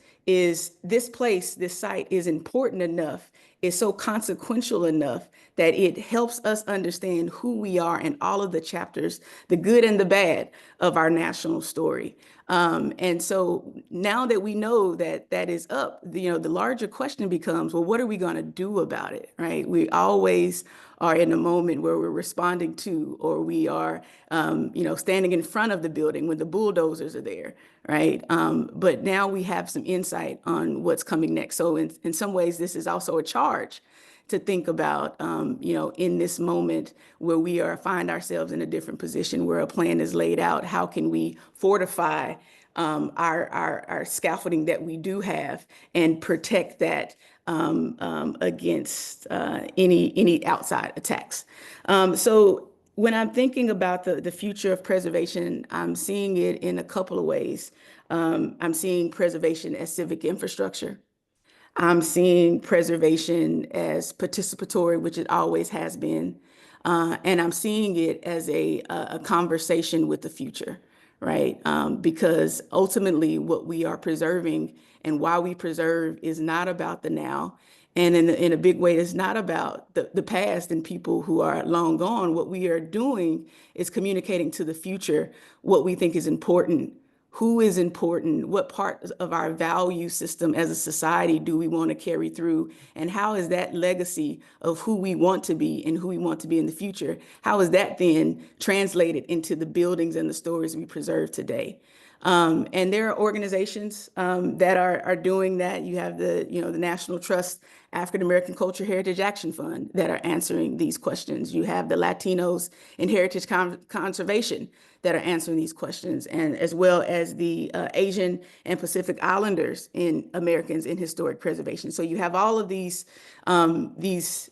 H: place, this site is important enough, is so consequential enough that it helps us understand who we are and all of the chapters, the good and the bad of our national story. And so now that we know that that is up, the larger question becomes, well, what are we going to do about it, right? We always are in a moment where we're responding to, or we are, standing in front of the building when the bulldozers are there, right? But now we have some insight on what's coming next. So in some ways, this is also a charge to think about, in this moment where we find ourselves in a different position, where a plan is laid out, how can we fortify our scaffolding that we do have and protect that against any outside attacks. So when I'm thinking about the future of preservation, I'm seeing it in a couple of ways. I'm seeing preservation as civic infrastructure. I'm seeing preservation as participatory, which it always has been. And I'm seeing it as a conversation with the future, right? Because ultimately what we are preserving and why we preserve is not about the now. And in a big way, it's not about the past and people who are long gone. What we are doing is communicating to the future what we think is important, who is important, what part of our value system as a society do we want to carry through, and how is that legacy of who we want to be and who we want to be in the future, how is that then translated into the buildings and the stories we preserve today? And there are organizations that are doing that. You have the National Trust African American Culture Heritage Action Fund that are answering these questions. You have the Latinos in Heritage Conservation that are answering these questions, and as well as the Asian and Pacific Islanders in Americans in Historic Preservation. So you have all of these heads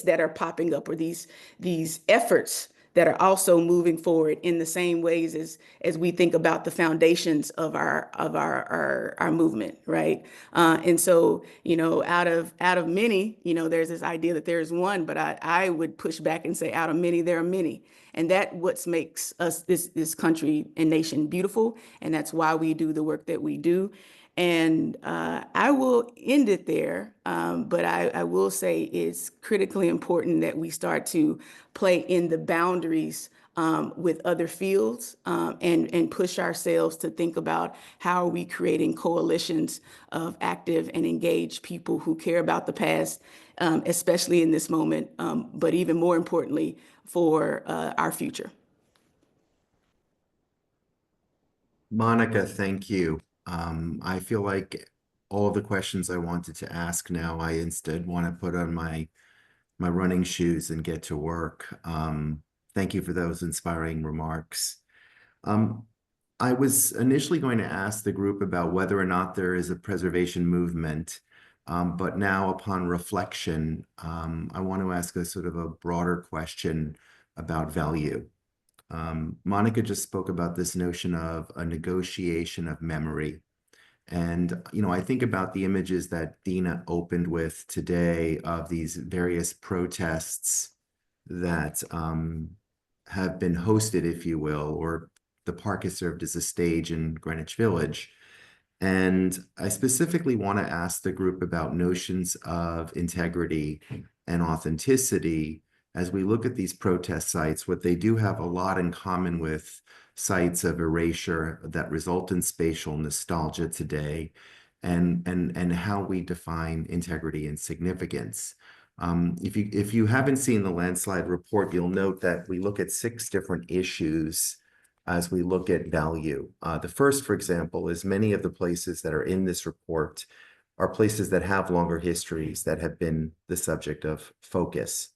H: that are popping up, or these efforts that are also moving forward in the same ways as we think about the foundations of our movement, right? And so, out of many, there's this idea that there is one, but I would push back and say out of many, there are many. And that what makes us this country and nation beautiful. And that's why we do the work that we do. And I will end it there, but I will say it's critically important that we start to play in the boundaries with other fields and push ourselves to think about how are we creating coalitions of active and engaged people who care about the past, especially in this moment, but even more importantly, for our future.
B: Monica, thank you. I feel like all the questions I wanted to ask now, I instead want to put on my running shoes and get to work. Thank you for those inspiring remarks. I was initially going to ask the group about whether or not there is a preservation movement, but now upon reflection, I want to ask a sort of a broader question about value. Monica just spoke about this notion of a negotiation of memory. And, I think about the images that Dina opened with today of these various protests that have been hosted, if you will, or the park has served as a stage in Greenwich Village. And I specifically want to ask the group about notions of integrity and authenticity. As we look at these protest sites, what they do have a lot in common with sites of erasure that result in spatial nostalgia today, and how we define integrity and significance. If you haven't seen the Landslide report, you'll note that we look at 6 different issues as we look at value. The first, for example, is many of the places that are in this report are places that have longer histories that have been the subject of focus.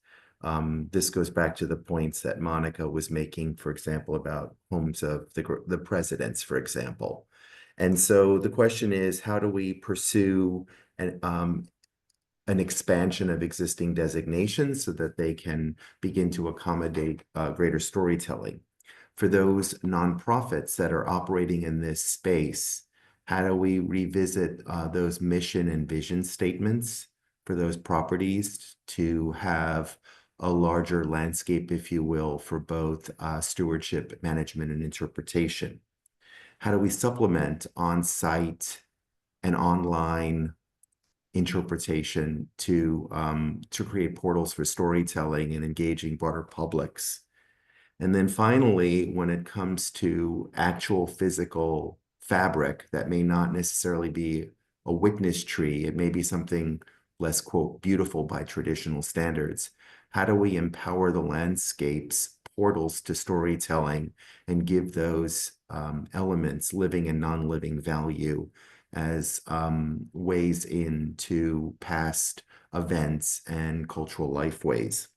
B: This goes back to the points that Monica was making, for example, about homes of the presidents, for example. And so the question is, how do we pursue an expansion of existing designations so that they can begin to accommodate greater storytelling? For those nonprofits that are operating in this space, how do we revisit those mission and vision statements for those properties to have a larger landscape, if you will, for both stewardship, management, and interpretation? How do we supplement on-site and online interpretation to create portals for storytelling and engaging broader publics? And then finally, when it comes to actual physical fabric that may not necessarily be a witness tree, it may be something less, quote, beautiful by traditional standards. How do we empower the landscapes, portals to storytelling, and give those elements living and non-living value as ways into past events and cultural lifeways.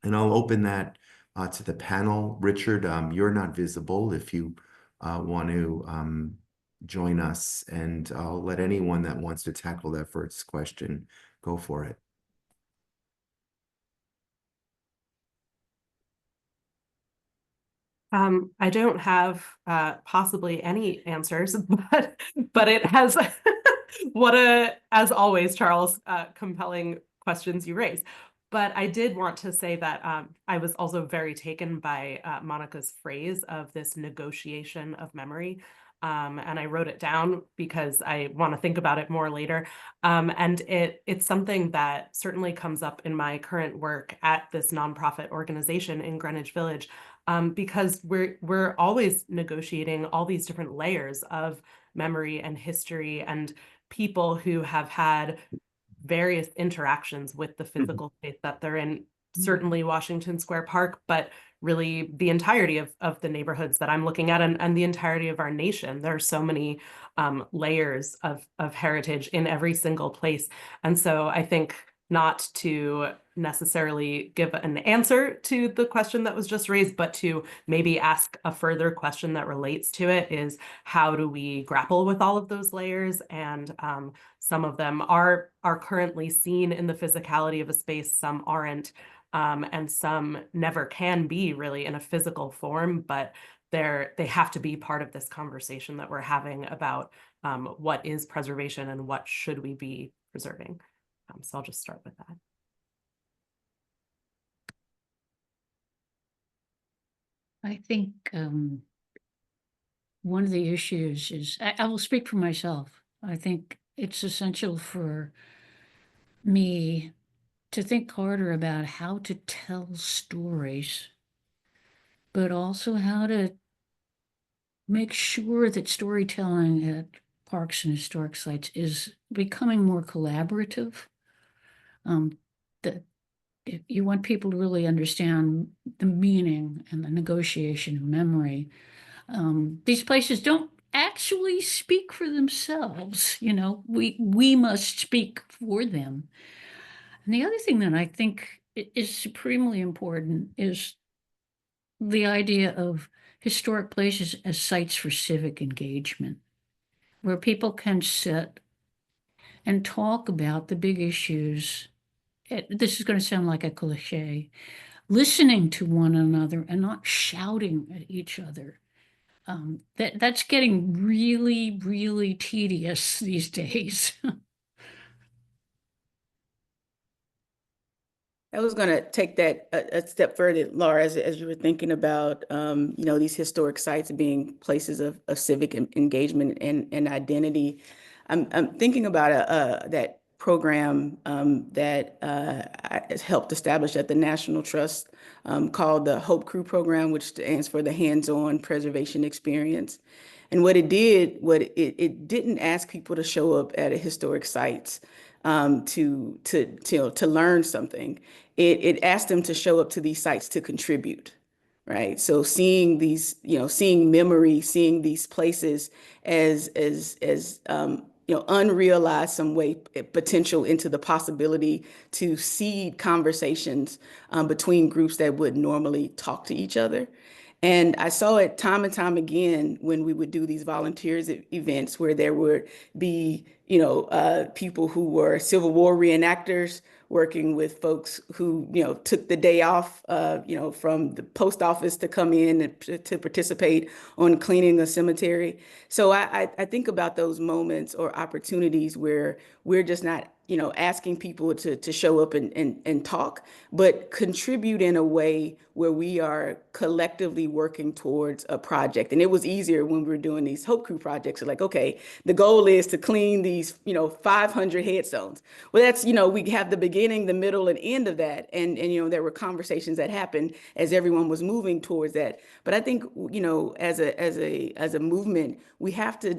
B: And I'll open that to the panel. Richard, you're not visible if you want to join us, and I'll let anyone that wants to tackle that first question go for it.
C: I don't have possibly any answers, but it has as always, Charles, compelling questions you raise. But I did want to say that I was also very taken by Monica's phrase of this negotiation of memory. And I wrote it down because I want to think about it more later. And it's something that certainly comes up in my current work at this nonprofit organization in Greenwich Village, because we're always negotiating all these different layers of memory and history and people who have had various interactions with the physical space that they're in, certainly Washington Square Park, but really the entirety of the neighborhoods that I'm looking at, and the entirety of our nation. There are so many layers of heritage in every single place. And so I think not to necessarily give an answer to the question that was just raised, but to maybe ask a further question that relates to it is, how do we grapple with all of those layers? And some of them are currently seen in the physicality of a space, some aren't, and some never can be really in a physical form, but they have to be part of this conversation that we're having about what is preservation and what should we be preserving. So I'll just start with that.
G: I think one of the issues is, I will speak for myself. I think it's essential for me to think harder about how to tell stories, but also how to make sure that storytelling at parks and historic sites is becoming more collaborative. That if you want people to really understand the meaning and the negotiation of memory, these places don't actually speak for themselves. You know, we must speak for them. And the other thing that I think is supremely important is the idea of historic places as sites for civic engagement, where people can sit and talk about the big issues. This is going to sound like a cliche, listening to one another and not shouting at each other. That's getting really, really tedious these days.
H: I was going to take that a step further, Laura, as you were thinking about, these historic sites being places of civic engagement and identity. I'm thinking about that program that I helped establish at the National Trust called the Hope Crew program, which stands for the Hands-On Preservation Experience. And what it didn't ask people to show up at a historic sites to learn something. It asked them to show up to these sites to contribute, right? So seeing these, seeing memory, seeing these places as unrealized some way potential into the possibility to seed conversations between groups that would normally talk to each other. And I saw it time and time again when we would do these volunteers events where there would be, people who were Civil War reenactors working with folks who, took the day off, from the post office to come in and to participate on cleaning a cemetery. So I think about those moments or opportunities where we're just not, asking people to show up and talk, but contribute in a way where we are collectively working towards a project. And it was easier when we were doing these Hope Crew projects. Like, okay, the goal is to clean these, 500 headstones. Well, that's, we have the beginning, the middle, and end of that. And there were conversations that happened as everyone was moving towards that. But I think, as a movement, we have to,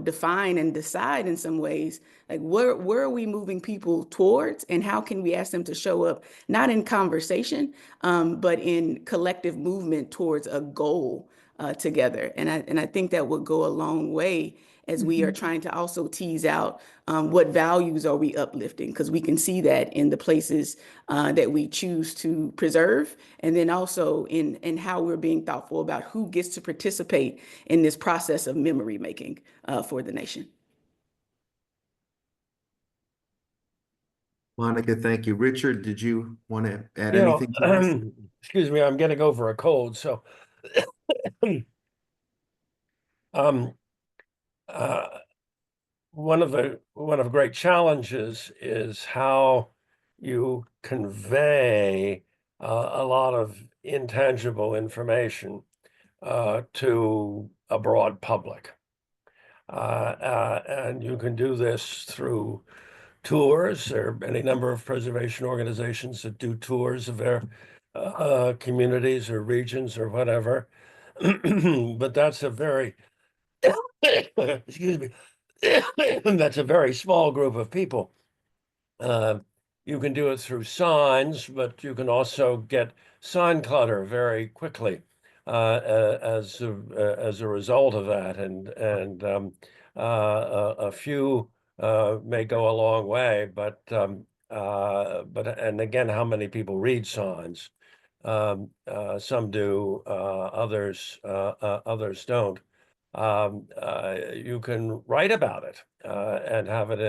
H: define and decide in some ways, like where are we moving people towards, and how can we ask them to show up, not in conversation, but in collective movement towards a goal together. And I think that would go a long way as we are trying to also tease out what values are we uplifting, because we can see that in the places that we choose to preserve, and then also in how we're being thoughtful about who gets to participate in this process of memory making for the nation.
B: Monica, thank you. Richard, did you want to add
F: You know,
B: anything to this?
F: excuse me, I'm getting over a cold, so um, uh, one of the great challenges is how you convey a lot of intangible information to a broad public. And you can do this through tours. There are any number of preservation organizations that do tours of their communities or regions or whatever. But that's a very, excuse me, that's a very small group of people. You can do it through signs, but you can also get sign clutter very quickly as a result of that, and a few may go a long way, but and again, how many people read signs? Some do, others don't. You can write about it and have it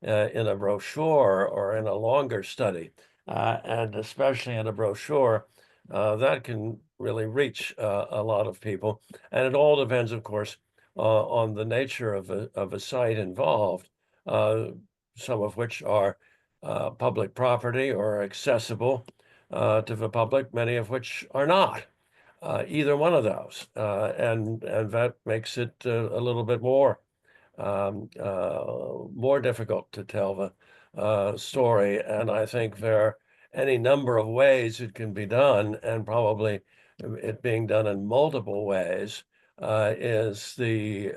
F: in a brochure or in a longer study, and especially in a brochure, that can really reach a lot of people. And it all depends, of course, on the nature of a site involved, some of which are public property or accessible to the public, many of which are not. Either one of those, and that makes it a little bit more difficult to tell the story. And I think there are any number of ways it can be done, and probably it being done in multiple ways is the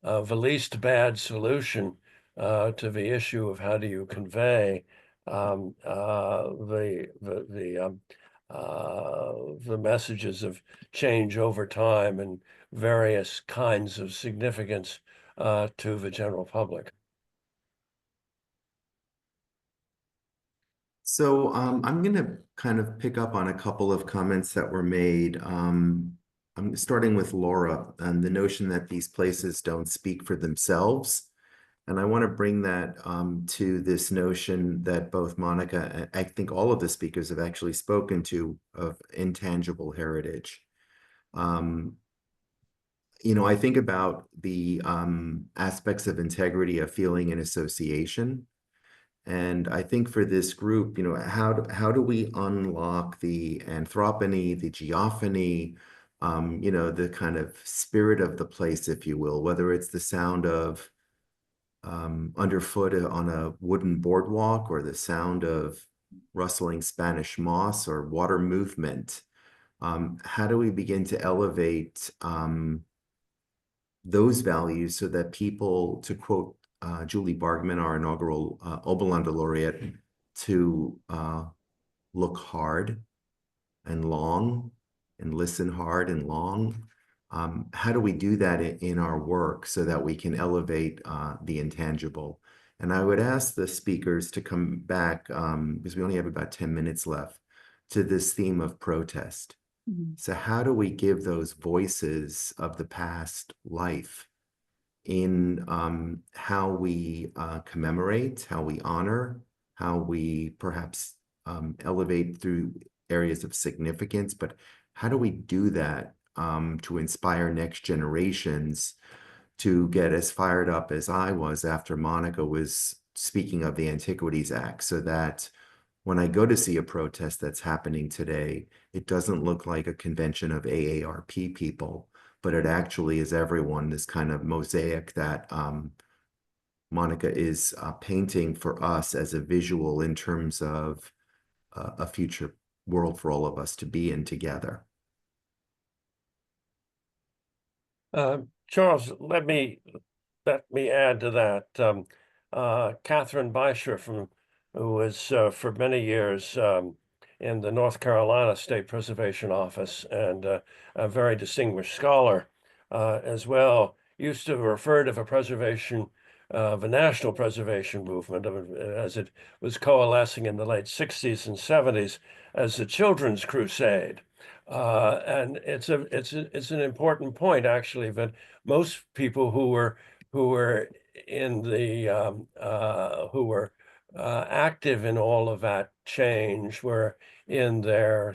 F: least bad solution to the issue of how do you convey the messages of change over time and various kinds of significance to the general public.
B: So I'm going to kind of pick up on a couple of comments that were made. I'm starting with Laura and the notion that these places don't speak for themselves. And I want to bring that to this notion that both Monica and I think all of the speakers have actually spoken to of intangible heritage. You know, I think about the aspects of integrity of feeling and association. And I think for this group, you know, how do we unlock the anthropony, the geophony, you know, the kind of spirit of the place, if you will, whether it's the sound of underfoot on a wooden boardwalk or the sound of rustling Spanish moss or water movement. How do we begin to elevate those values so that people, to quote Julie Bargman, our inaugural Oberlander laureate, to look hard and long and listen hard and long? How do we do that in our work so that we can elevate the intangible? And I would ask the speakers to come back, because we only have about 10 minutes left, to this theme of protest. So how do we give those voices of the past life in how we commemorate, how we honor, how we perhaps elevate through areas of significance, but how do we do that to inspire next generations to get as fired up as I was after Monica was speaking of the Antiquities Act, so that when I go to see a protest that's happening today, it doesn't look like a convention of AARP people, but it actually is everyone, this kind of mosaic that Monica is painting for us as a visual in terms of a future world for all of us to be in together.
F: Charles, let me add to that. Catherine Beischer, who was for many years in the North Carolina State Preservation Office and a very distinguished scholar as well, used to refer to the preservation of a national preservation movement as it was coalescing in the late 60s and 70s as the Children's Crusade. And it's an important point, actually, that most people who were in the who were active in all of that change were in their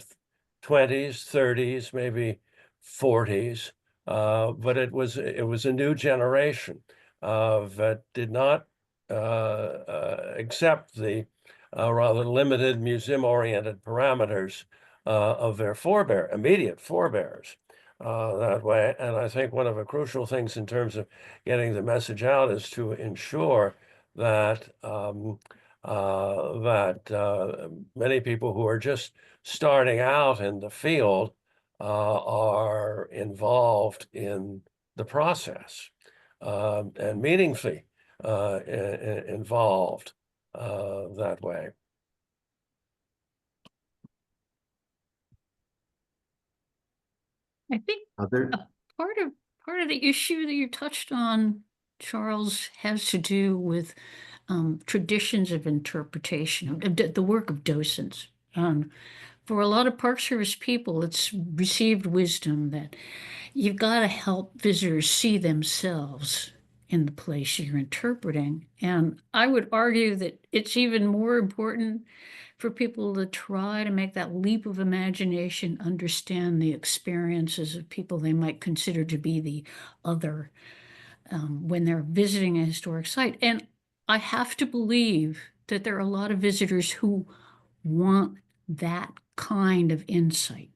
F: 20s, 30s, maybe 40s. But it was a new generation that did not accept the rather limited museum-oriented parameters of their immediate forebears that way. And I think one of the crucial things in terms of getting the message out is to ensure that many people who are just starting out in the field are involved in the process and meaningfully involved that way.
G: I think
B: Other,
G: part of the issue that you touched on, Charles, has to do with traditions of interpretation, of the work of docents. For a lot of Park Service people, it's received wisdom that you've got to help visitors see themselves in the place you're interpreting. And I would argue that it's even more important for people to try to make that leap of imagination, understand the experiences of people they might consider to be the other when they're visiting a historic site. And I have to believe that there are a lot of visitors who want that kind of insight,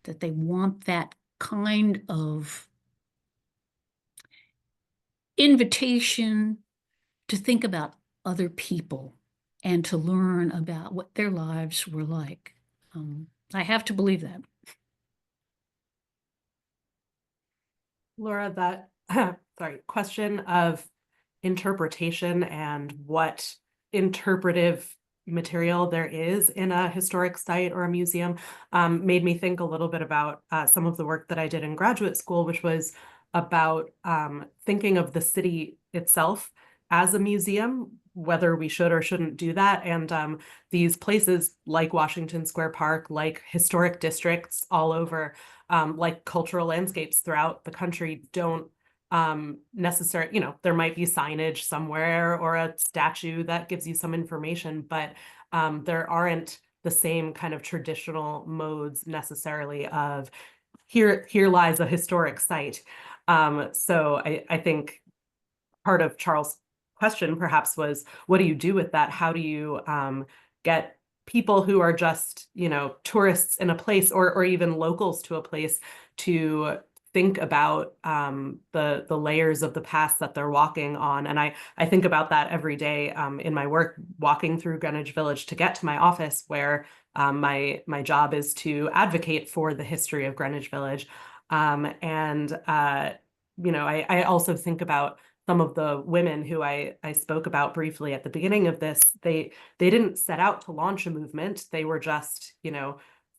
G: that they want that kind of invitation to think about other people and to learn about what their lives were like. I have to believe that.
C: Laura, that sorry, question of interpretation and what interpretive material there is in a historic site or a museum made me think a little bit about some of the work that I did in graduate school, which was about thinking of the city itself as a museum, whether we should or shouldn't do that. And these places like Washington Square Park, like historic districts all over, like cultural landscapes throughout the country don't necessarily, there might be signage somewhere or a statue that gives you some information, but there aren't the same kind of traditional modes necessarily of here lies a historic site. So I think part of Charles' question perhaps was, what do you do with that? How do you get people who are just, tourists in a place or even locals to a place to think about the layers of the past that they're walking on? And I think about that every day in my work, walking through Greenwich Village to get to my office, where my job is to advocate for the history of Greenwich Village. I also think about some of the women who I spoke about briefly at the beginning of this. They didn't set out to launch a movement. They were just,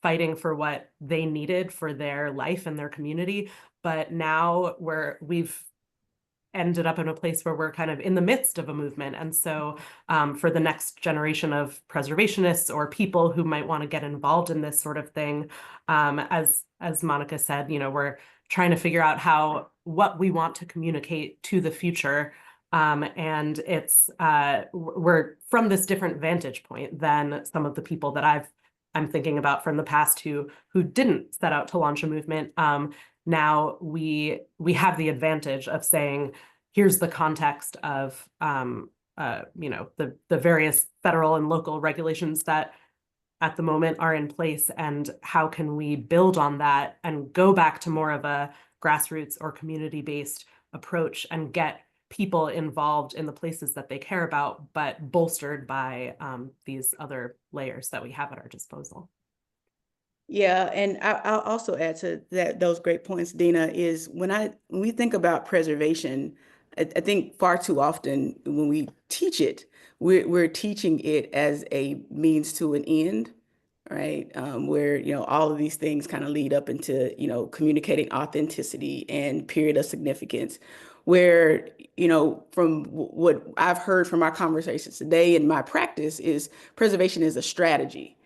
C: fighting for what they needed for their life and their community. But now we've ended up in a place where we're kind of in the midst of a movement. And so for the next generation of preservationists or people who might want to get involved in this sort of thing, as Monica said, we're trying to figure out what we want to communicate to the future. And we're from this different vantage point than some of the people that I'm thinking about from the past who didn't set out to launch a movement. Now we have the advantage of saying, here's the context of the various federal and local regulations that at the moment are in place, and how can we build on that and go back to more of a grassroots or community-based approach and get people involved in the places that they care about, but bolstered by these other layers that we have at our disposal.
H: Yeah, and I'll also add to that, those great points, Dina, is when we think about preservation, I think far too often when we teach it, we're teaching it as a means to an end. right? Where, all of these things kind of lead up into, communicating authenticity and period of significance, where, from what I've heard from our conversations today and my practice is preservation is a strategy.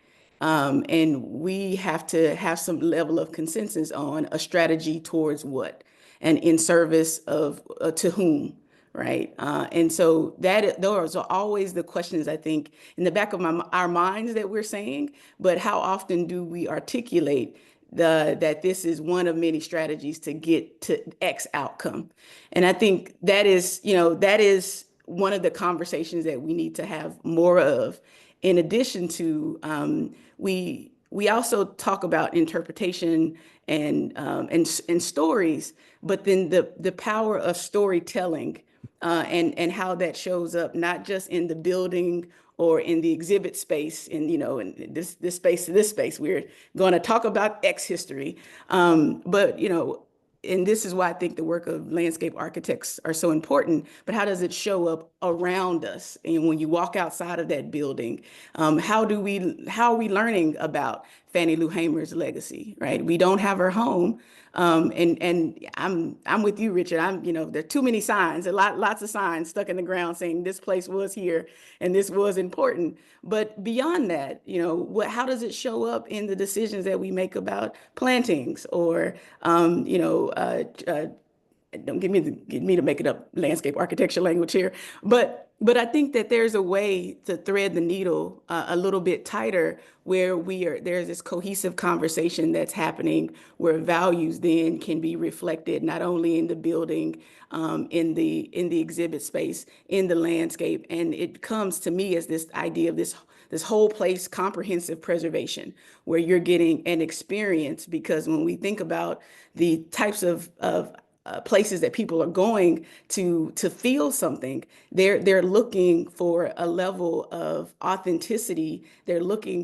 H: And we have to have some level of consensus on a strategy towards what and in service of to whom, right? And so those are always the questions I think in the back of our minds that we're saying, but how often do we articulate that this is one of many strategies to get to X outcome? And I think that is one of the conversations that we need to have more of. In addition to, we also talk about interpretation and stories, but then the power of storytelling and how that shows up not just in the building or in the exhibit space, in in this space to this space. We're going to talk about X history, but and this is why I think the work of landscape architects are so important, but how does it show up around us? And when you walk outside of that building, how are we learning about Fannie Lou Hamer's legacy, right? We don't have her home. And I'm with you, Richard. There are too many signs, lots of signs stuck in the ground saying this place was here and this was important. But beyond that, how does it show up in the decisions that we make about plantings or, don't get me to make it up landscape architecture language here, but I think that there's a way to thread the needle a little bit tighter where there's this cohesive conversation that's happening where values then can be reflected not only in the building, in the exhibit space, in the landscape, and it comes to me as this idea of this whole place comprehensive preservation where you're getting an experience, because when we think about the types of places that people are going to feel something, they're looking for a level of authenticity. They're looking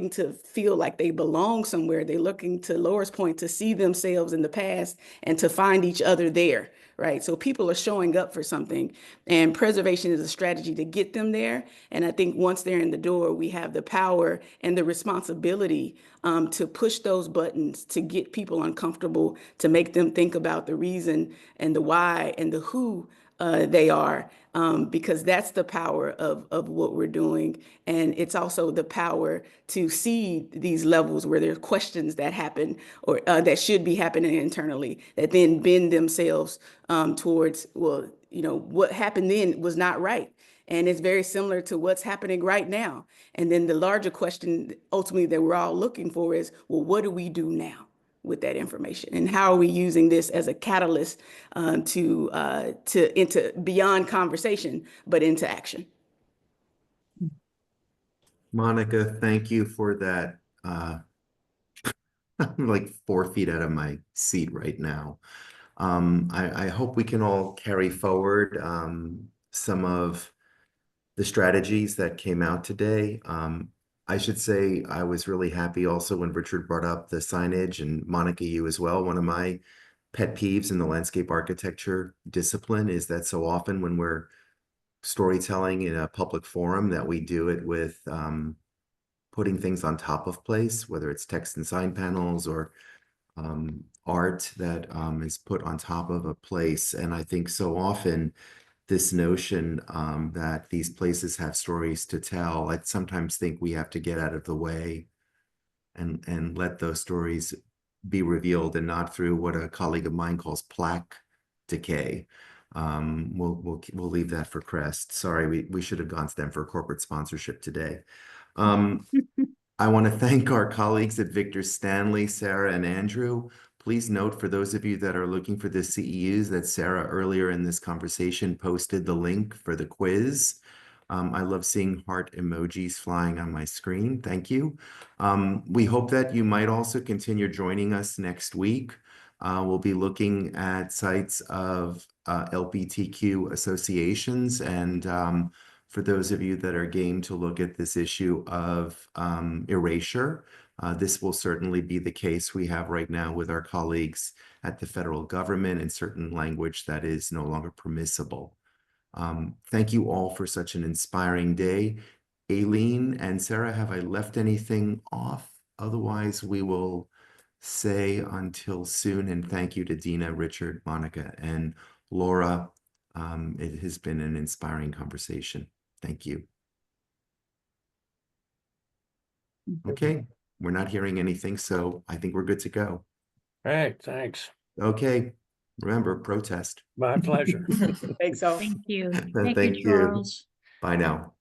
H: to feel like they belong somewhere. They're looking, to Laura's point, to see themselves in the past and to find each other there, right? So people are showing up for something, and preservation is a strategy to get them there. And I think once they're in the door, we have the power and the responsibility to push those buttons, to get people uncomfortable, to make them think about the reason and the why and the who they are, because that's the power of what we're doing. And it's also the power to see these levels where there's questions that happen or that should be happening internally that then bend themselves towards, well, what happened then was not right. And it's very similar to what's happening right now. And then the larger question ultimately that we're all looking for is, well, what do we do now with that information? And how are we using this as a catalyst into beyond conversation, but into action?
B: Monica, thank you for that. I'm like 4 feet out of my seat right now. I hope we can all carry forward some of the strategies that came out today. I should say I was really happy also when Richard brought up the signage, and Monica, you as well. One of my pet peeves in the landscape architecture discipline is that so often when we're storytelling in a public forum that we do it with putting things on top of place, whether it's text and sign panels or art that is put on top of a place. And I think so often this notion that these places have stories to tell, I sometimes think we have to get out of the way and let those stories be revealed, and not through what a colleague of mine calls plaque decay. We'll leave that for Crest. Sorry, we should have gone to them for corporate sponsorship today. I want to thank our colleagues at Victor Stanley, Sarah, and Andrew. Please note, for those of you that are looking for the CEUs, that Sarah earlier in this conversation posted the link for the quiz. I love seeing heart emojis flying on my screen. Thank you. We hope that you might also continue joining us next week. We'll be looking at sites of LGBTQ associations, and for those of you that are game to look at this issue of erasure, this will certainly be the case we have right now with our colleagues at the federal government, and certain language that is no longer permissible. Thank you all for such an inspiring day. Aileen and Sarah, have I left anything off? Otherwise, we will say until soon, and thank you to Dina, Richard, Monica, and Laura. It has been an inspiring conversation. Thank you. Okay, we're not hearing anything, so I think we're good to go.
F: Right, thanks.
B: Okay, remember, protest.
F: My pleasure.
H: Thanks all.
G: Thank you.
B: Thank you.
G: Charles.
B: Bye now.